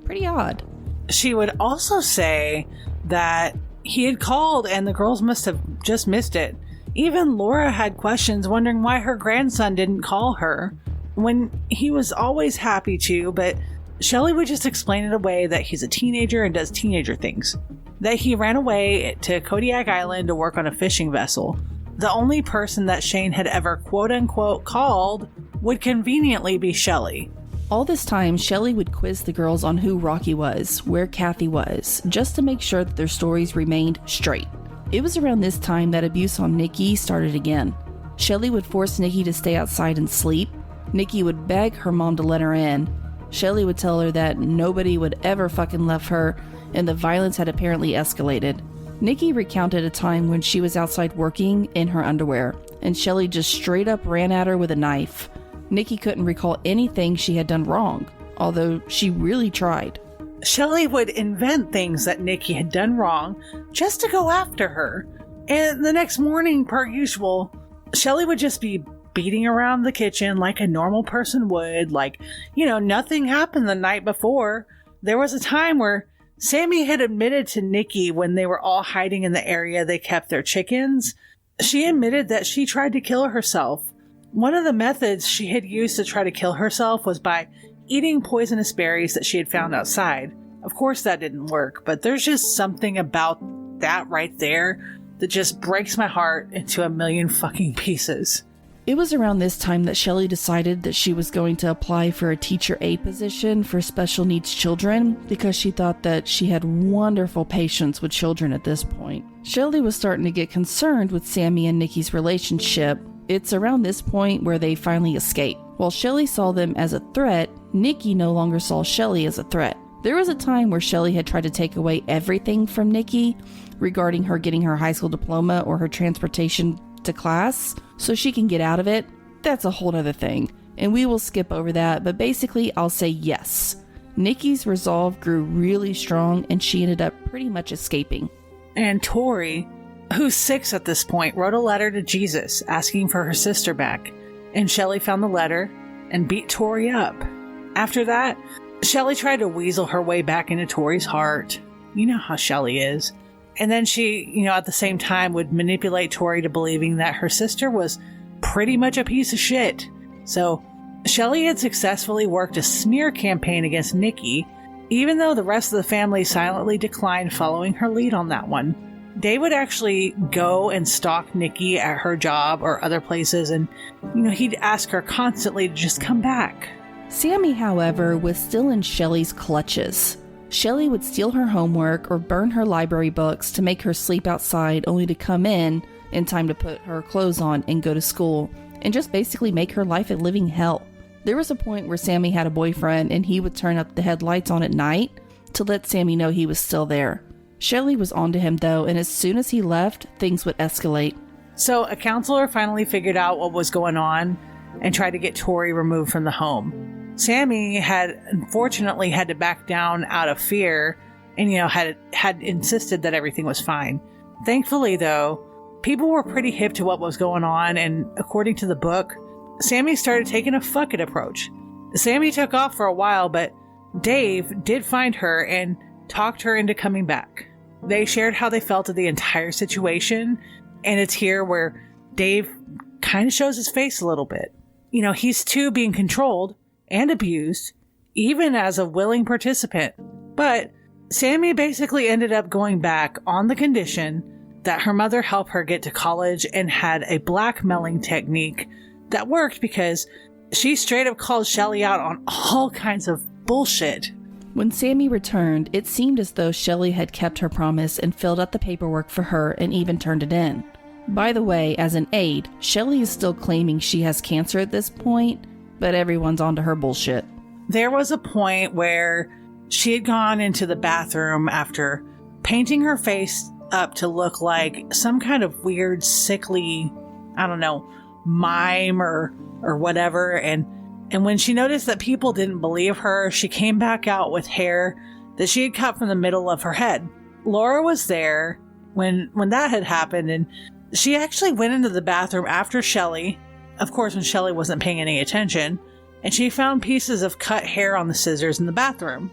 Pretty odd. She would also say that he had called and the girls must have just missed it. Even Laura had questions, wondering why her grandson didn't call her when he was always happy to, but Shelley would just explain it away that he's a teenager and does teenager things. That he ran away to Kodiak Island to work on a fishing vessel. The only person that Shane had ever quote-unquote called would conveniently be Shelley. All this time, Shelley would quiz the girls on who Rocky was, where Kathy was, just to make sure that their stories remained straight. It was around this time that abuse on Nikki started again. Shelley would force Nikki to stay outside and sleep. Nikki would beg her mom to let her in. Shelley would tell her that nobody would ever fucking love her, and the violence had apparently escalated. Nikki recounted a time when she was outside working in her underwear, and Shelley just straight up ran at her with a knife. Nikki couldn't recall anything she had done wrong, although she really tried. Shelley would invent things that Nikki had done wrong just to go after her. And the next morning, per usual, Shelley would just be beating around the kitchen like a normal person would, like, nothing happened the night before. There was a time where Sammy had admitted to Nikki when they were all hiding in the area they kept their chickens. She admitted that she tried to kill herself. One of the methods she had used to try to kill herself was by eating poisonous berries that she had found outside. Of course that didn't work, but there's just something about that right there that just breaks my heart into a million fucking pieces. It was around this time that Shelley decided that she was going to apply for a teacher aide position for special needs children because she thought that she had wonderful patience with children at this point. Shelley was starting to get concerned with Sammy and Nikki's relationship. It's around this point where they finally escape. While Shelley saw them as a threat, Nikki no longer saw Shelley as a threat. There was a time where Shelley had tried to take away everything from Nikki regarding her getting her high school diploma or her transportation to class so she can get out of it. That's a whole other thing, and we will skip over that, but basically I'll say yes. Nikki's resolve grew really strong and she ended up pretty much escaping. And Tori, who's 6 at this point, wrote a letter to Jesus asking for her sister back, and Shelley found the letter and beat Tori up. After that, Shelley tried to weasel her way back into Tori's heart. You know how Shelley is. And then she, at the same time would manipulate Tori to believing that her sister was pretty much a piece of shit. So Shelley had successfully worked a smear campaign against Nikki, even though the rest of the family silently declined following her lead on that one. Dave would actually go and stalk Nikki at her job or other places, and, he'd ask her constantly to just come back. Sammy, however, was still in Shelley's clutches. Shelley would steal her homework or burn her library books to make her sleep outside, only to come in time to put her clothes on and go to school, and just basically make her life a living hell. There was a point where Sammy had a boyfriend and he would turn up the headlights on at night to let Sammy know he was still there. Shelley was onto him though, and as soon as he left, things would escalate. So a counselor finally figured out what was going on and tried to get Tori removed from the home. Sammy had unfortunately had to back down out of fear and, had insisted that everything was fine. Thankfully, though, people were pretty hip to what was going on, and according to the book, Sammy started taking a fuck it approach. Sammy took off for a while, but Dave did find her and talked her into coming back. They shared how they felt of the entire situation, and it's here where Dave kind of shows his face a little bit. He's too being controlled and abused, even as a willing participant. But Sammy basically ended up going back on the condition that her mother help her get to college and had a blackmailing technique that worked because she straight up called Shelley out on all kinds of bullshit. When Sammy returned, it seemed as though Shelley had kept her promise and filled out the paperwork for her and even turned it in. By the way, as an aide, Shelley is still claiming she has cancer at this point, but everyone's onto her bullshit. There was a point where she had gone into the bathroom after painting her face up to look like some kind of weird, sickly, I don't know, mime or whatever. And when she noticed that people didn't believe her, she came back out with hair that she had cut from the middle of her head. Laura was there when that had happened, and she actually went into the bathroom after Shelley, of course when Shelley wasn't paying any attention, and she found pieces of cut hair on the scissors in the bathroom.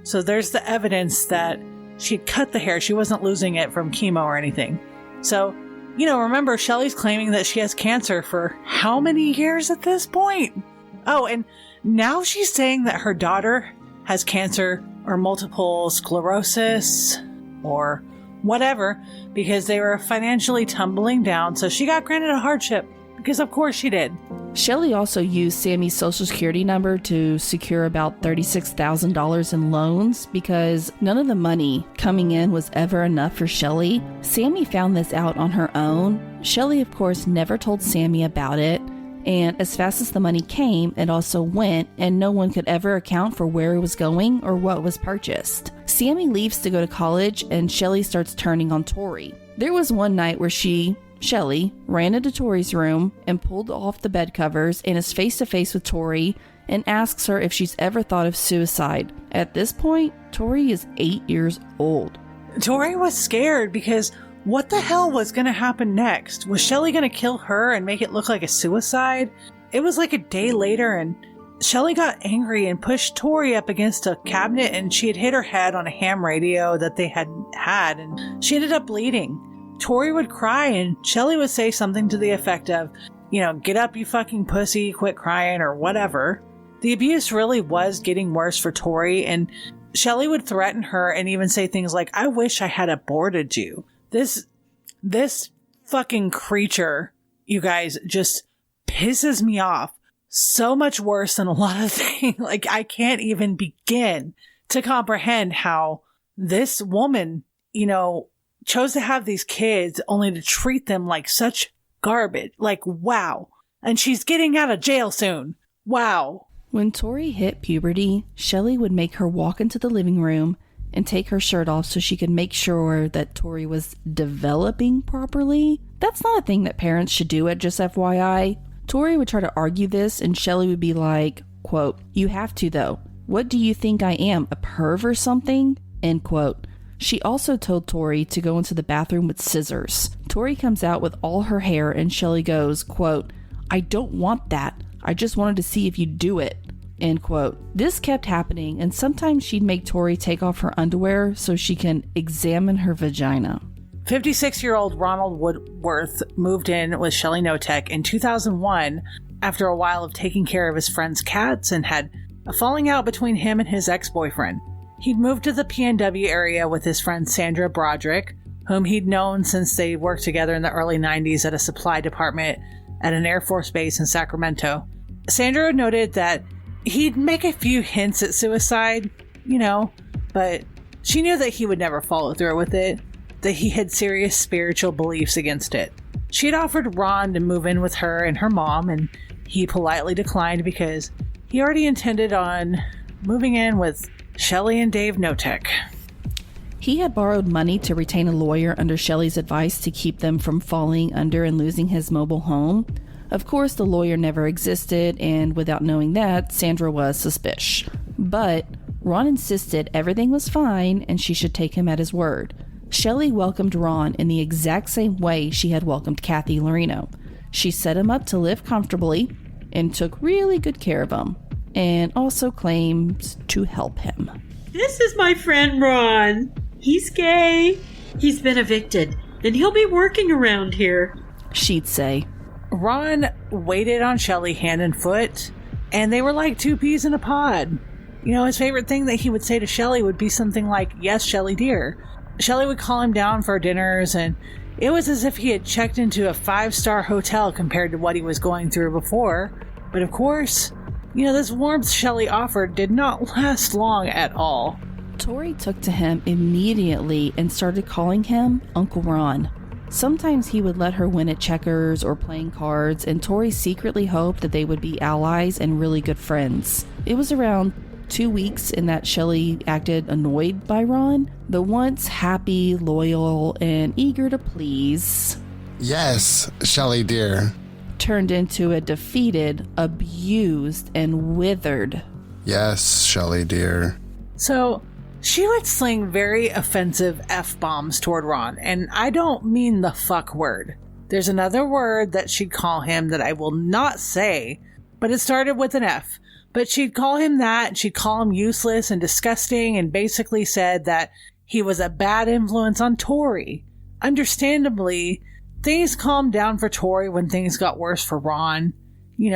So there's the evidence that she'd cut the hair. She wasn't losing it from chemo or anything. So, remember, Shelley's claiming that she has cancer for how many years at this point? Oh, and now she's saying that her daughter has cancer or multiple sclerosis or whatever because they were financially tumbling down. So she got granted a hardship because of course she did. Shelley also used Sammy's social security number to secure about $36,000 in loans because none of the money coming in was ever enough for Shelley. Sammy found this out on her own. Shelley, of course, never told Sammy about it. And as fast as the money came, it also went, and no one could ever account for where it was going or what was purchased. Sammy leaves to go to college, and Shelley starts turning on Tori. There was one night where Shelley, ran into Tori's room and pulled off the bed covers and is face to face with Tori and asks her if she's ever thought of suicide. At this point, Tori is 8 years old. Tori was scared because what the hell was going to happen next? Was Shelley going to kill her and make it look like a suicide? It was like a day later, and Shelley got angry and pushed Tori up against a cabinet, and she had hit her head on a ham radio that they had, and she ended up bleeding. Tori would cry, and Shelley would say something to the effect of, get up, you fucking pussy, quit crying, or whatever. The abuse really was getting worse for Tori, and Shelley would threaten her and even say things like, I wish I had aborted you. This fucking creature, you guys, just pisses me off so much worse than a lot of things. Like, I can't even begin to comprehend how this woman, chose to have these kids only to treat them like such garbage. Like, wow. And she's getting out of jail soon. Wow. When Tori hit puberty, Shelley would make her walk into the living room and take her shirt off so she could make sure that Tori was developing properly. That's not a thing that parents should do, at just FYI. Tori would try to argue this, and Shelley would be like, quote, you have to though. What do you think I am, a perv or something? End quote. She also told Tori to go into the bathroom with scissors. Tori comes out with all her hair, and Shelley goes, quote, I don't want that. I just wanted to see if you'd do it. End quote. This kept happening, and sometimes she'd make Tori take off her underwear so she can examine her vagina. 56-year-old Ronald Woodworth moved in with Shelly Knotek in 2001 after a while of taking care of his friend's cats and had a falling out between him and his ex-boyfriend. He'd moved to the PNW area with his friend Sandra Broderick, whom he'd known since they worked together in the early 90s at a supply department at an Air Force base in Sacramento. Sandra noted that he'd make a few hints at suicide, but she knew that he would never follow through with it, that he had serious spiritual beliefs against it. She'd offered Ron to move in with her and her mom, and he politely declined because he already intended on moving in with Shelley and Dave Knotek. He had borrowed money to retain a lawyer under Shelley's advice to keep them from falling under and losing his mobile home. Of course, the lawyer never existed, and without knowing that, Sandra was suspicious. But Ron insisted everything was fine and she should take him at his word. Shelley welcomed Ron in the exact same way she had welcomed Kathy Lorino. She set him up to live comfortably and took really good care of him, and also claims to help him. This is my friend Ron. He's gay. He's been evicted, and he'll be working around here, she'd say. Ron waited on Shelley hand and foot, and they were like two peas in a pod. His favorite thing that he would say to Shelley would be something like, yes, Shelley dear. Shelley would call him down for dinners, and it was as if he had checked into a 5-star hotel compared to what he was going through before. But of course, This warmth Shelley offered did not last long at all. Tori took to him immediately and started calling him Uncle Ron. Sometimes he would let her win at checkers or playing cards, and Tori secretly hoped that they would be allies and really good friends. It was around 2 weeks in that Shelley acted annoyed by Ron, the once happy, loyal, and eager to please. Yes, Shelley dear. Turned into a defeated, abused, and withered. Yes, Shelley dear. So, she would sling very offensive F-bombs toward Ron, and I don't mean the fuck word. There's another word that she'd call him that I will not say, but it started with an F. But she'd call him that, and she'd call him useless and disgusting, and basically said that he was a bad influence on Tori. Understandably, things calmed down for Tori when things got worse for Ron.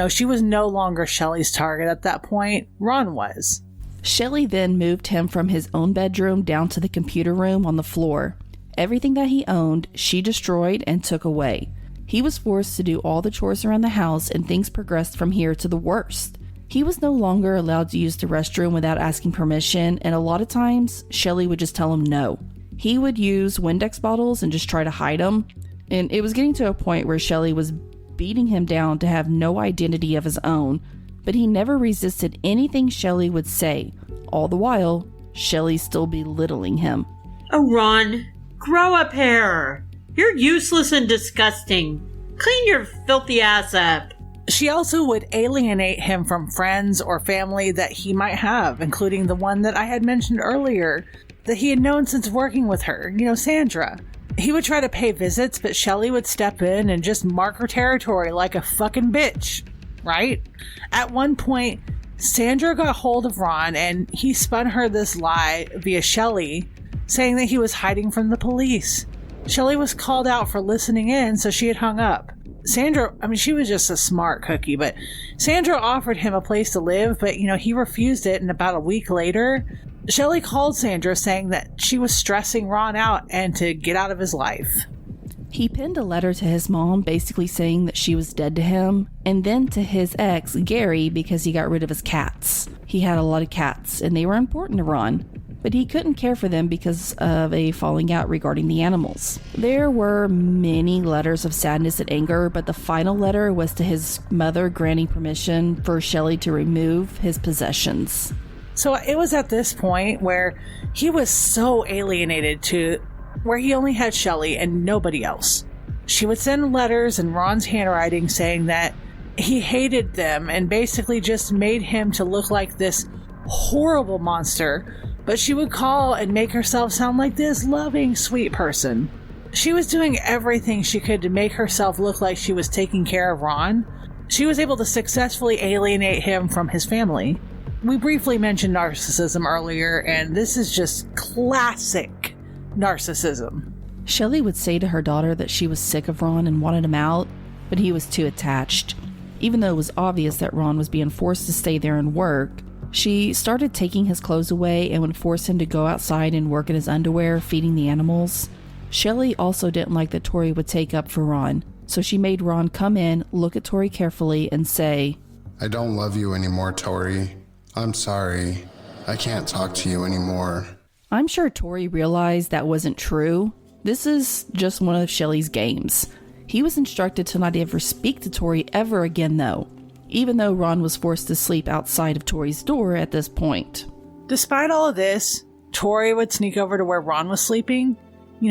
She was no longer Shelley's target at that point. Ron was. Shelley then moved him from his own bedroom down to the computer room on the floor. Everything that he owned, she destroyed and took away. He was forced to do all the chores around the house, and things progressed from here to the worst. He was no longer allowed to use the restroom without asking permission, and a lot of times, Shelley would just tell him no. He would use Windex bottles and just try to hide them, and it was getting to a point where Shelley was beating him down to have no identity of his own, but he never resisted anything Shelley would say. All the while, Shelley still belittling him. Oh, Ron, grow a pair. You're useless and disgusting. Clean your filthy ass up. She also would alienate him from friends or family that he might have, including the one that I had mentioned earlier, that he had known since working with her, Sandra. He would try to pay visits, but Shelley would step in and just mark her territory like a fucking bitch, right? At one point, Sandra got hold of Ron and he spun her this lie via Shelley, saying that he was hiding from the police. Shelley was called out for listening in, so she had hung up. Sandra, she was just a smart cookie, but Sandra offered him a place to live, but, he refused it, and about a week later, Shelley called Sandra saying that she was stressing Ron out and to get out of his life. He penned a letter to his mom basically saying that she was dead to him, and then to his ex, Gary, because he got rid of his cats. He had a lot of cats, and they were important to Ron, but he couldn't care for them because of a falling out regarding the animals. There were many letters of sadness and anger, but the final letter was to his mother granting permission for Shelley to remove his possessions. So it was at this point where he was so alienated to where he only had Shelley and nobody else. She would send letters in Ron's handwriting saying that he hated them and basically just made him to look like this horrible monster, but she would call and make herself sound like this loving, sweet person. She was doing everything she could to make herself look like she was taking care of Ron. She was able to successfully alienate him from his family. We briefly mentioned narcissism earlier, and this is just classic narcissism. Shelley would say to her daughter that she was sick of Ron and wanted him out, but he was too attached. Even though it was obvious that Ron was being forced to stay there and work, she started taking his clothes away and would force him to go outside and work in his underwear, feeding the animals. Shelley also didn't like that Tori would take up for Ron, so she made Ron come in, look at Tori carefully, and say, I don't love you anymore, Tori. I'm sorry. I can't talk to you anymore. I'm sure Tori realized that wasn't true. This is just one of Shelley's games. He was instructed to not ever speak to Tori ever again, though, even though Ron was forced to sleep outside of Tori's door at this point. Despite all of this, Tori would sneak over to where Ron was sleeping.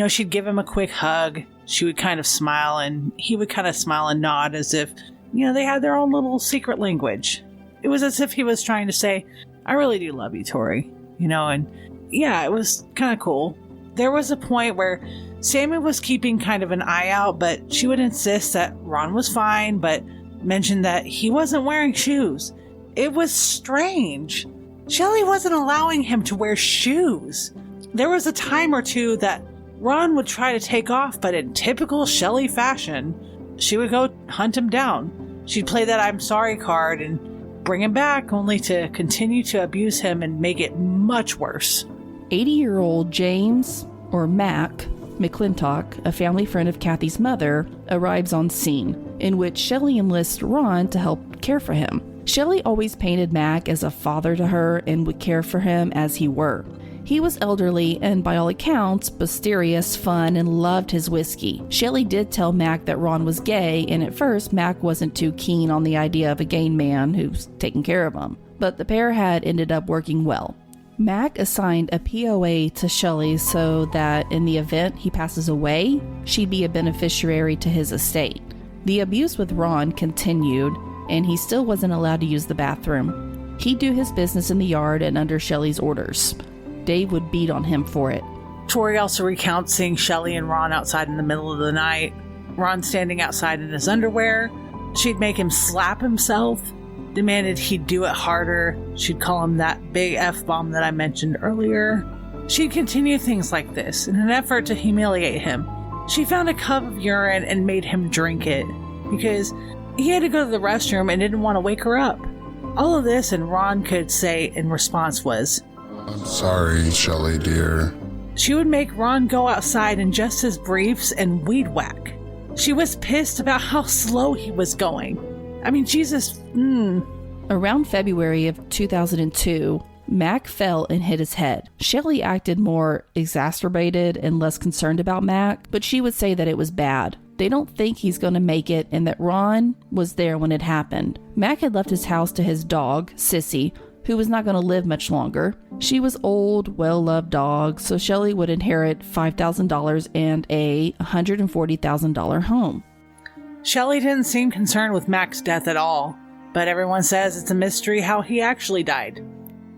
She'd give him a quick hug. She would kind of smile, and he would kind of smile and nod as if, they had their own little secret language. It was as if he was trying to say, I really do love you, Tori. And yeah, it was kind of cool. There was a point where Sammy was keeping kind of an eye out, but she would insist that Ron was fine, but mentioned that he wasn't wearing shoes. It was strange. Shelley wasn't allowing him to wear shoes. There was a time or two that Ron would try to take off, but in typical Shelley fashion, she would go hunt him down. She'd play that I'm sorry card and bring him back, only to continue to abuse him and make it much worse. 80-year-old James, or Mac, McClintock, a family friend of Kathy's mother, arrives on scene, in which Shelley enlists Ron to help care for him. Shelley always painted Mac as a father to her and would care for him as he were. He was elderly and, by all accounts, boisterous, fun, and loved his whiskey. Shelley did tell Mac that Ron was gay, and at first Mac wasn't too keen on the idea of a gay man who's taking care of him. But the pair had ended up working well. Mac assigned a POA to Shelley so that in the event he passes away, she'd be a beneficiary to his estate. The abuse with Ron continued, and he still wasn't allowed to use the bathroom. He'd do his business in the yard and under Shelley's orders. Dave would beat on him for it. Tori also recounts seeing Shelley and Ron outside in the middle of the night. Ron standing outside in his underwear. She'd make him slap himself, demanded he'd do it harder. She'd call him that big F-bomb that I mentioned earlier. She'd continue things like this in an effort to humiliate him. She found a cup of urine and made him drink it because he had to go to the restroom and didn't want to wake her up. All of this, and Ron could say in response was, I'm sorry, Shelley dear. She would make Ron go outside in just his briefs and weed whack. She was pissed about how slow he was going. I mean, Jesus. Around February of 2002, Mac fell and hit his head. Shelley acted more exacerbated and less concerned about Mac, but she would say that it was bad. They don't think he's going to make it and that Ron was there when it happened. Mac had left his house to his dog, Sissy, who was not going to live much longer. She was old, well-loved dog, so Shelley would inherit $5,000 and a $140,000 home. Shelley didn't seem concerned with Mac's death at all, but everyone says it's a mystery how he actually died.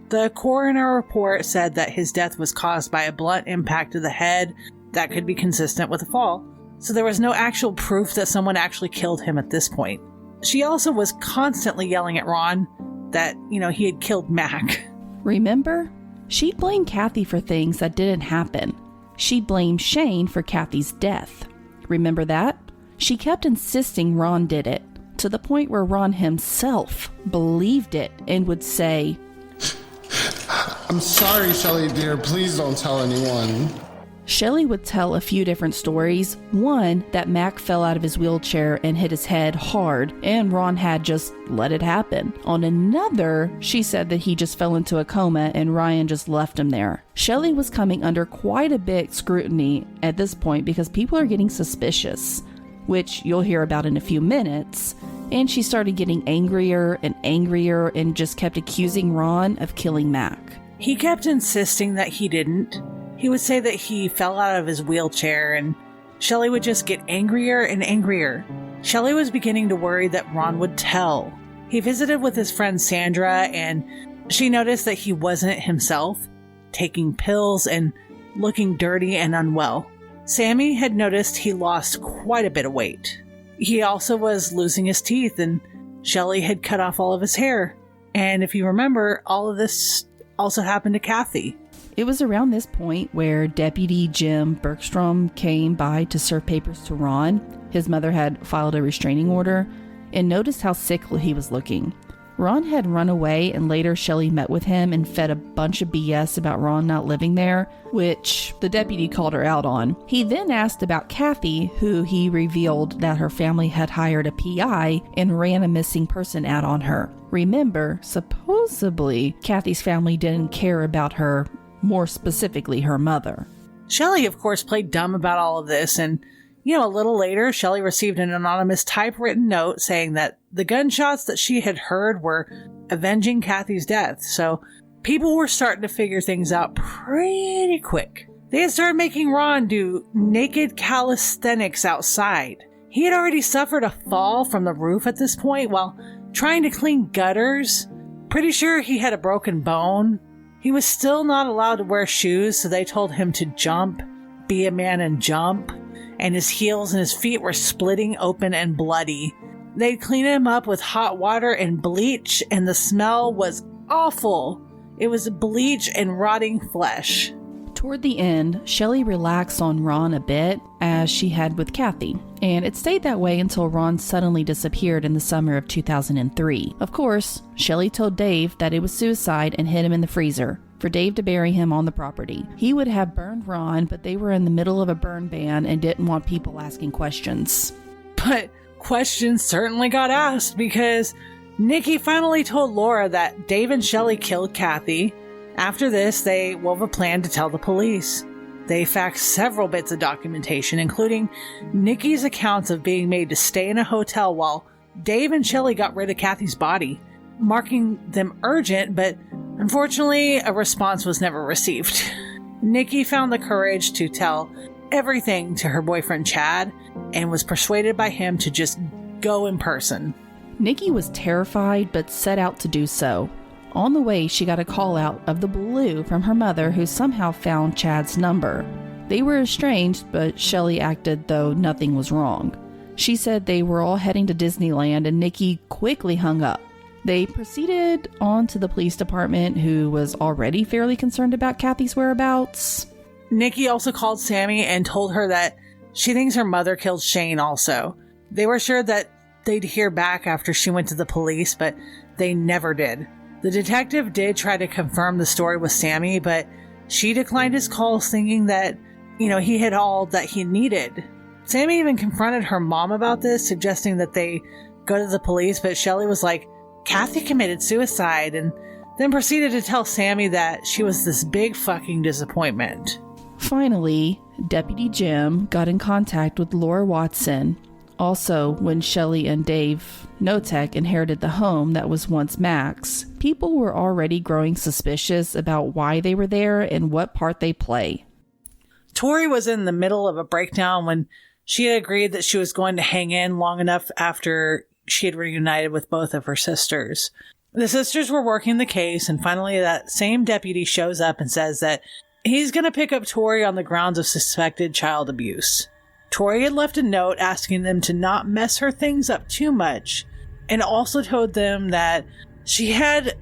The coroner report said that his death was caused by a blunt impact to the head that could be consistent with a fall, so there was no actual proof that someone actually killed him at this point. She also was constantly yelling at Ron that, he had killed Mac. Remember? She'd blame Kathy for things that didn't happen. She'd blame Shane for Kathy's death. Remember that? She kept insisting Ron did it, to the point where Ron himself believed it and would say, I'm sorry, Shelley dear, please don't tell anyone. Shelley would tell a few different stories. One, that Mac fell out of his wheelchair and hit his head hard, and Ron had just let it happen. On another, she said that he just fell into a coma and Ryan just left him there. Shelley was coming under quite a bit scrutiny at this point because people are getting suspicious, which you'll hear about in a few minutes, and she started getting angrier and just kept accusing Ron of killing Mac. He kept insisting that he didn't. He would say that he fell out of his wheelchair, and Shelley would just get angrier and angrier. Shelley was beginning to worry that Ron would tell. He visited with his friend Sandra, and she noticed that he wasn't himself, taking pills and looking dirty and unwell. Sammy had noticed he lost quite a bit of weight. He also was losing his teeth, and Shelley had cut off all of his hair. And if you remember, all of this also happened to Kathy. It was around this point where Deputy Jim Bergstrom came by to serve papers to Ron. His mother had filed a restraining order and noticed how sick he was looking. Ron had run away, and later Shelley met with him and fed a bunch of BS about Ron not living there, which the deputy called her out on. He then asked about Kathy, who he revealed that her family had hired a PI and ran a missing person ad on her. Remember, supposedly, Kathy's family didn't care about her, more specifically her mother. Shelley, of course, played dumb about all of this, and a little later, Shelley received an anonymous typewritten note saying that the gunshots that she had heard were avenging Kathy's death. So people were starting to figure things out pretty quick. They had started making Ron do naked calisthenics outside. He had already suffered a fall from the roof at this point while trying to clean gutters. Pretty sure he had a broken bone. He was still not allowed to wear shoes, so they told him to jump, be a man and jump. And his heels and his feet were splitting open and bloody. They'd clean him up with hot water and bleach, and the smell was awful. It was bleach and rotting flesh. Toward the end, Shelley relaxed on Ron a bit, as she had with Kathy, and it stayed that way until Ron suddenly disappeared in the summer of 2003. Of course, Shelley told Dave that it was suicide and hid him in the freezer for Dave to bury him on the property. He would have burned Ron, but they were in the middle of a burn ban and didn't want people asking questions. But questions certainly got asked because Nikki finally told Laura that Dave and Shelley killed Kathy. After this, they wove a plan to tell the police. They faxed several bits of documentation, including Nikki's accounts of being made to stay in a hotel while Dave and Shelley got rid of Kathy's body, marking them urgent, but unfortunately, a response was never received. Nikki found the courage to tell everything to her boyfriend Chad and was persuaded by him to just go in person. Nikki was terrified but set out to do so. On the way, she got a call out of the blue from her mother, who somehow found Chad's number. They were estranged, but Shelley acted though nothing was wrong. She said they were all heading to Disneyland, and Nikki quickly hung up. They proceeded on to the police department, who was already fairly concerned about Kathy's whereabouts. Nikki also called Sammy and told her that she thinks her mother killed Shane also. They were sure that they'd hear back after she went to the police, but they never did. The detective did try to confirm the story with Sammy, but she declined his calls, thinking that, he had all that he needed. Sammy even confronted her mom about this, suggesting that they go to the police, but Shelley was like, Kathy committed suicide, and then proceeded to tell Sammy that she was this big fucking disappointment. Finally, Deputy Jim got in contact with Laura Watson. Also, when Shelley and Dave Knotek inherited the home that was once Mac's, people were already growing suspicious about why they were there and what part they play. Tori was in the middle of a breakdown when she had agreed that she was going to hang in long enough after she had reunited with both of her sisters. The sisters were working the case, and finally that same deputy shows up and says that he's going to pick up Tori on the grounds of suspected child abuse. Tori had left a note asking them to not mess her things up too much, and also told them that she had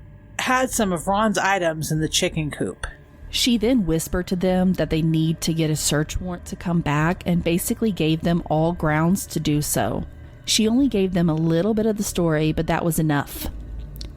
some of Ron's items in the chicken coop. She then whispered to them that they need to get a search warrant to come back, and basically gave them all grounds to do so. She only gave them a little bit of the story, but that was enough.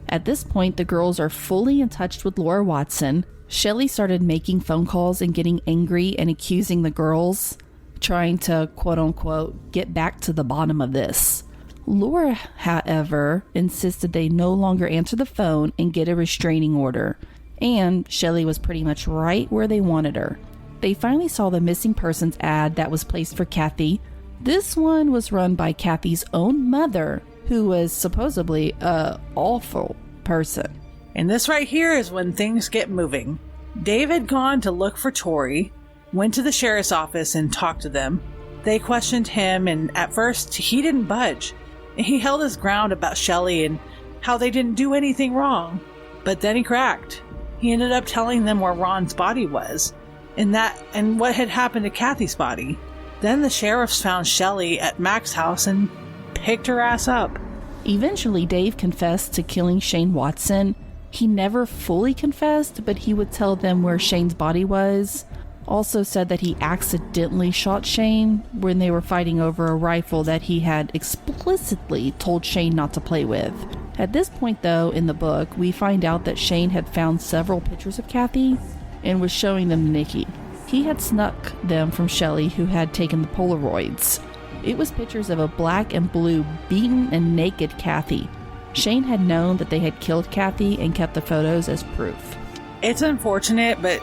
At this point, the girls are fully in touch with Laura Watson. Shelley started making phone calls and getting angry and accusing the girls, trying to, quote-unquote, get back to the bottom of this. Laura, however, insisted they no longer answer the phone and get a restraining order, and Shelley was pretty much right where they wanted her. They finally saw the missing persons ad that was placed for Kathy. This one was run by Kathy's own mother, who was supposedly a awful person. And this right here is when things get moving. Dave had gone to look for Tori, went to the sheriff's office and talked to them. They questioned him, and at first he didn't budge. He held his ground about Shelley and how they didn't do anything wrong. But then he cracked. He ended up telling them where Ron's body was, and what had happened to Kathy's body. Then the sheriffs found Shelley at Mac's house and picked her ass up. Eventually, Dave confessed to killing Shane Watson. He never fully confessed, but he would tell them where Shane's body was. Also said that he accidentally shot Shane when they were fighting over a rifle that he had explicitly told Shane not to play with. At this point, though, in the book, we find out that Shane had found several pictures of Kathy and was showing them to Nikki. He had snuck them from Shelley, who had taken the Polaroids. It was pictures of a black and blue beaten and naked Kathy. Shane had known that they had killed Kathy and kept the photos as proof. It's unfortunate, but,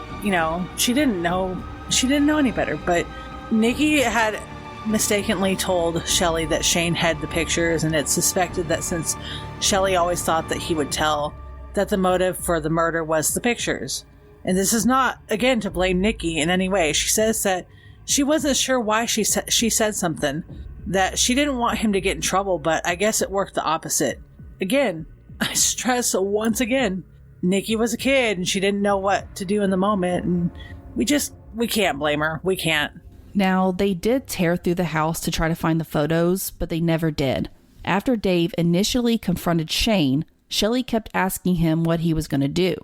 she didn't know any better. But Nikki had mistakenly told Shelley that Shane had the pictures, and it's suspected that since Shelley always thought that he would tell, that the motive for the murder was the pictures. And this is not, again, to blame Nikki in any way. She says that she wasn't sure why she said something, that she didn't want him to get in trouble, but I guess it worked the opposite. Again, I stress once again, Nikki was a kid and she didn't know what to do in the moment, and we can't blame her. We can't. Now, they did tear through the house to try to find the photos, but they never did. After Dave initially confronted Shane, Shelley kept asking him what he was going to do.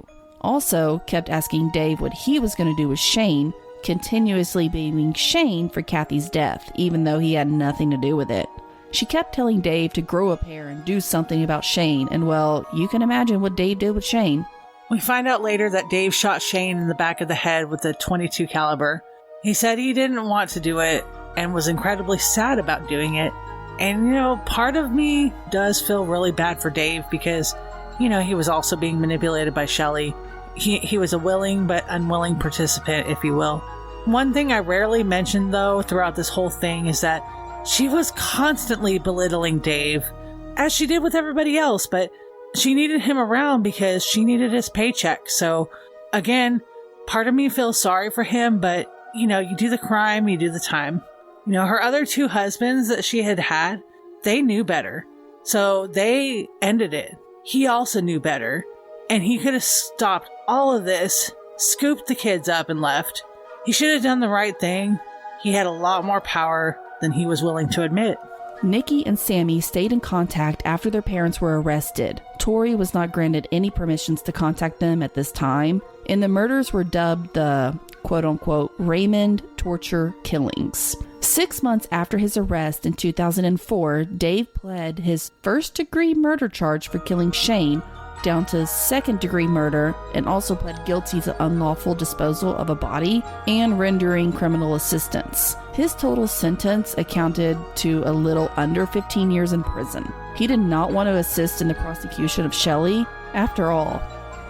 Also kept asking Dave what he was going to do with Shane, continuously blaming Shane for Kathy's death, even though he had nothing to do with it. She kept telling Dave to grow a pair and do something about Shane, and well, you can imagine what Dave did with Shane. We find out later that Dave shot Shane in the back of the head with a .22 caliber. He said he didn't want to do it and was incredibly sad about doing it. And, part of me does feel really bad for Dave because, he was also being manipulated by Shelley. He was a willing but unwilling participant, if you will. One thing I rarely mention, though, throughout this whole thing is that she was constantly belittling Dave, as she did with everybody else, but she needed him around because she needed his paycheck. So, again, part of me feels sorry for him, but, you do the crime, you do the time. Her other 2 husbands that she had, they knew better. So they ended it. He also knew better. And he could have stopped all of this, scooped the kids up and left. He should have done the right thing. He had a lot more power than he was willing to admit. Nikki and Sammy stayed in contact after their parents were arrested. Tori was not granted any permissions to contact them at this time, and the murders were dubbed the quote-unquote Raymond torture killings. 6 months after his arrest in 2004, Dave pled his first-degree murder charge for killing Shane down to second-degree murder, and also pled guilty to unlawful disposal of a body and rendering criminal assistance. His total sentence accounted to a little under 15 years in prison. He did not want to assist in the prosecution of Shelley. After all,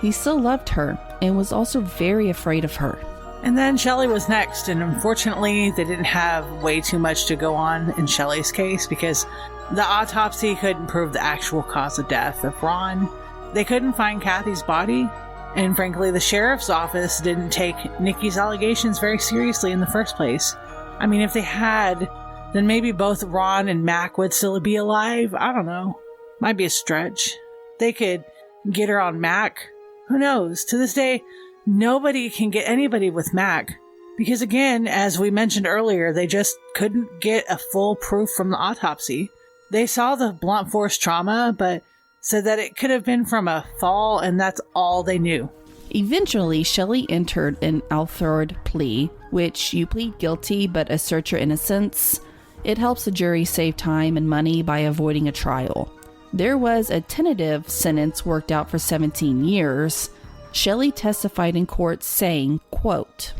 he still loved her and was also very afraid of her. And then Shelley was next, and unfortunately they didn't have way too much to go on in Shelley's case because the autopsy couldn't prove the actual cause of death of Ron. They couldn't find Kathy's body, and frankly the sheriff's office didn't take Nikki's allegations very seriously in the first place. I mean, if they had, then maybe both Ron and Mac would still be alive. I don't know. Might be a stretch. They could get her on Mac. Who knows? To this day, nobody can get anybody with Mac. Because again, as we mentioned earlier, they just couldn't get a full proof from the autopsy. They saw the blunt force trauma, but said that it could have been from a fall, and that's all they knew. Eventually, Shelley entered an Alford plea, which you plead guilty but assert your innocence. It helps the jury save time and money by avoiding a trial. There was a tentative sentence worked out for 17 years. Shelley testified in court saying, quote,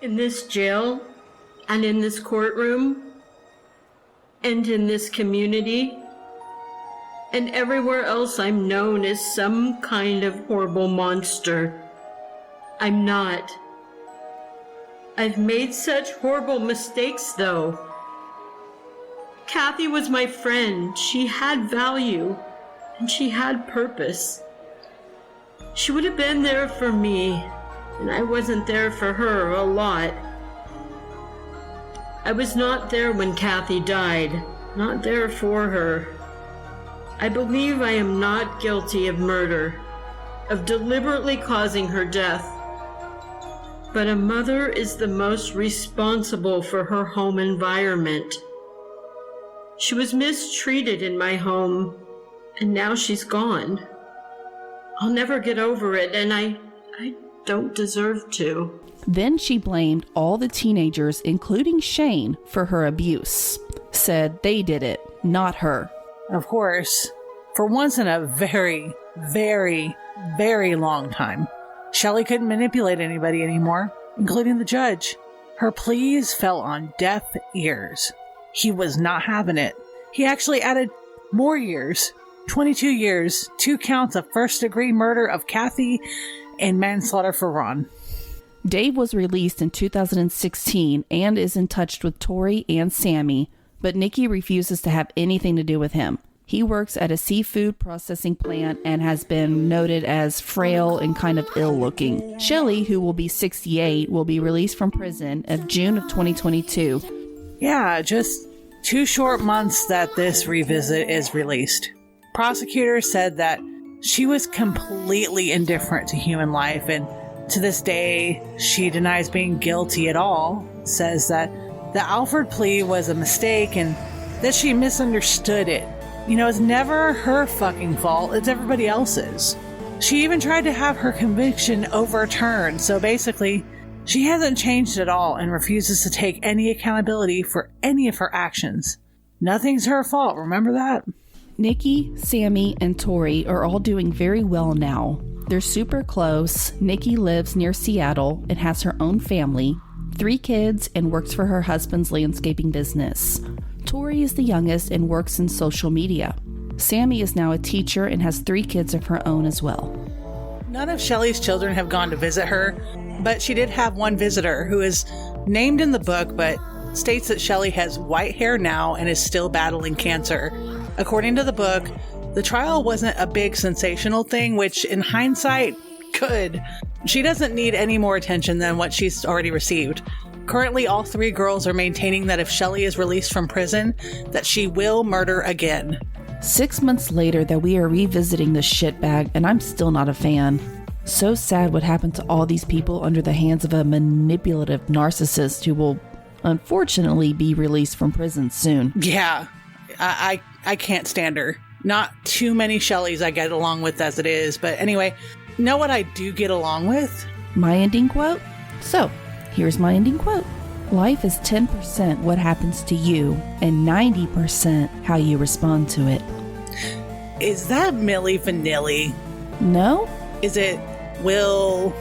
"In this jail and in this courtroom and in this community and everywhere else I'm known as some kind of horrible monster. I'm not. I've made such horrible mistakes, though. Kathy was my friend. She had value, and she had purpose. She would have been there for me, and I wasn't there for her a lot. I was not there when Kathy died, not there for her. I believe I am not guilty of murder, of deliberately causing her death. But a mother is the most responsible for her home environment. She was mistreated in my home, and now she's gone. I'll never get over it, and I don't deserve to." Then she blamed all the teenagers, including Shane, for her abuse. Said they did it, not her. Of course, for once in a very, very, very long time, Shelley couldn't manipulate anybody anymore, including the judge. Her pleas fell on deaf ears. He was not having it. He actually added more years, 22 years, 2 counts of first-degree murder of Kathy and manslaughter for Ron. Dave was released in 2016 and is in touch with Tori and Sammy, but Nikki refuses to have anything to do with him. He works at a seafood processing plant and has been noted as frail and kind of ill-looking. Shelley, who will be 68, will be released from prison in June of 2022. Yeah, just 2 short months that this revisit is released. Prosecutors said that she was completely indifferent to human life, and to this day, she denies being guilty at all, says that the Alford plea was a mistake and that she misunderstood it. It's never her fucking fault, it's everybody else's. She even tried to have her conviction overturned, so basically, she hasn't changed at all and refuses to take any accountability for any of her actions. Nothing's her fault, remember that? Nikki, Sammy, and Tori are all doing very well now. They're super close. Nikki lives near Seattle and has her own family, 3 kids, and works for her husband's landscaping business. Tori is the youngest and works in social media. Sammy is now a teacher and has 3 kids of her own as well. None of Shelley's children have gone to visit her, but she did have one visitor who is named in the book but states that Shelley has white hair now and is still battling cancer. According to the book, the trial wasn't a big sensational thing, which in hindsight, good. She doesn't need any more attention than what she's already received. Currently, all 3 girls are maintaining that if Shelley is released from prison, that she will murder again. 6 months later that we are revisiting the shitbag, and I'm still not a fan. So sad what happened to all these people under the hands of a manipulative narcissist who will unfortunately be released from prison soon. Yeah, I can't stand her. Not too many Shelleys I get along with as it is, but anyway, know what I do get along with? My ending quote? So, here's my ending quote. Life is 10% what happens to you and 90% how you respond to it. Is that Milli Vanilli? No? Is it Will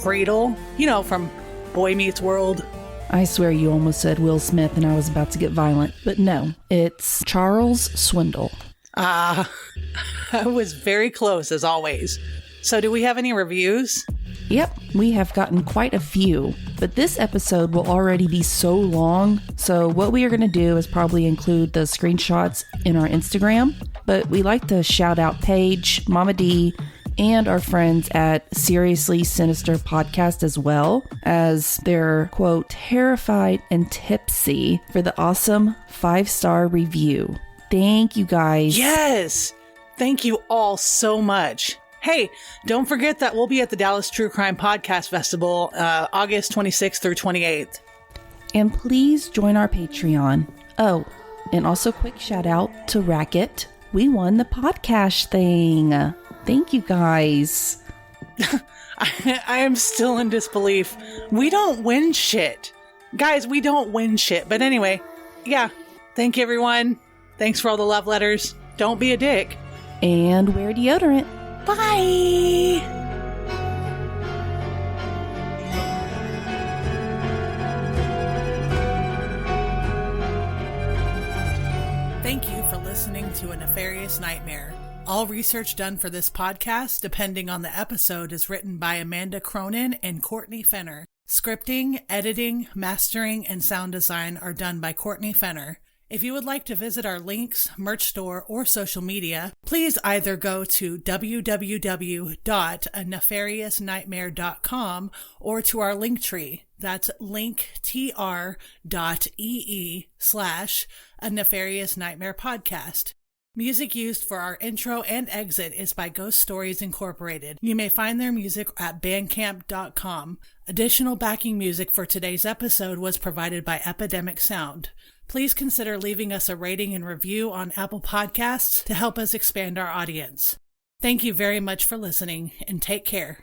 Friedle? You know, from Boy Meets World? I swear you almost said Will Smith and I was about to get violent. But no, it's Charles Swindle. I was very close as always. So do we have any reviews? Yep, we have gotten quite a few, but this episode will already be so long, so what we are going to do is probably include the screenshots in our Instagram, but we like to shout out Paige, Mama D, and our friends at Seriously Sinister Podcast as well, as they're, quote, terrified and tipsy for the awesome 5-star review. Thank you guys. Yes! Thank you all so much. Hey, don't forget that we'll be at the Dallas True Crime Podcast Festival, August 26th through 28th. And please join our Patreon. Oh, and also quick shout out to Racket. We won the podcast thing. Thank you guys. I am still in disbelief. We don't win shit. Guys, we don't win shit. But anyway, yeah. Thank you, everyone. Thanks for all the love letters. Don't be a dick. And wear deodorant. Bye! Thank you for listening to A Nefarious Nightmare. All research done for this podcast, depending on the episode, is written by Amanda Cronin and Courtney Fenner. Scripting, editing, mastering, and sound design are done by Courtney Fenner. If you would like to visit our links, merch store, or social media, please either go to www.anefariousnightmare.com or to our link tree. That's linktr.ee/A Nefarious Nightmare Podcast. Music used for our intro and exit is by Ghost Stories Incorporated. You may find their music at bandcamp.com. Additional backing music for today's episode was provided by Epidemic Sound. Please consider leaving us a rating and review on Apple Podcasts to help us expand our audience. Thank you very much for listening, and take care.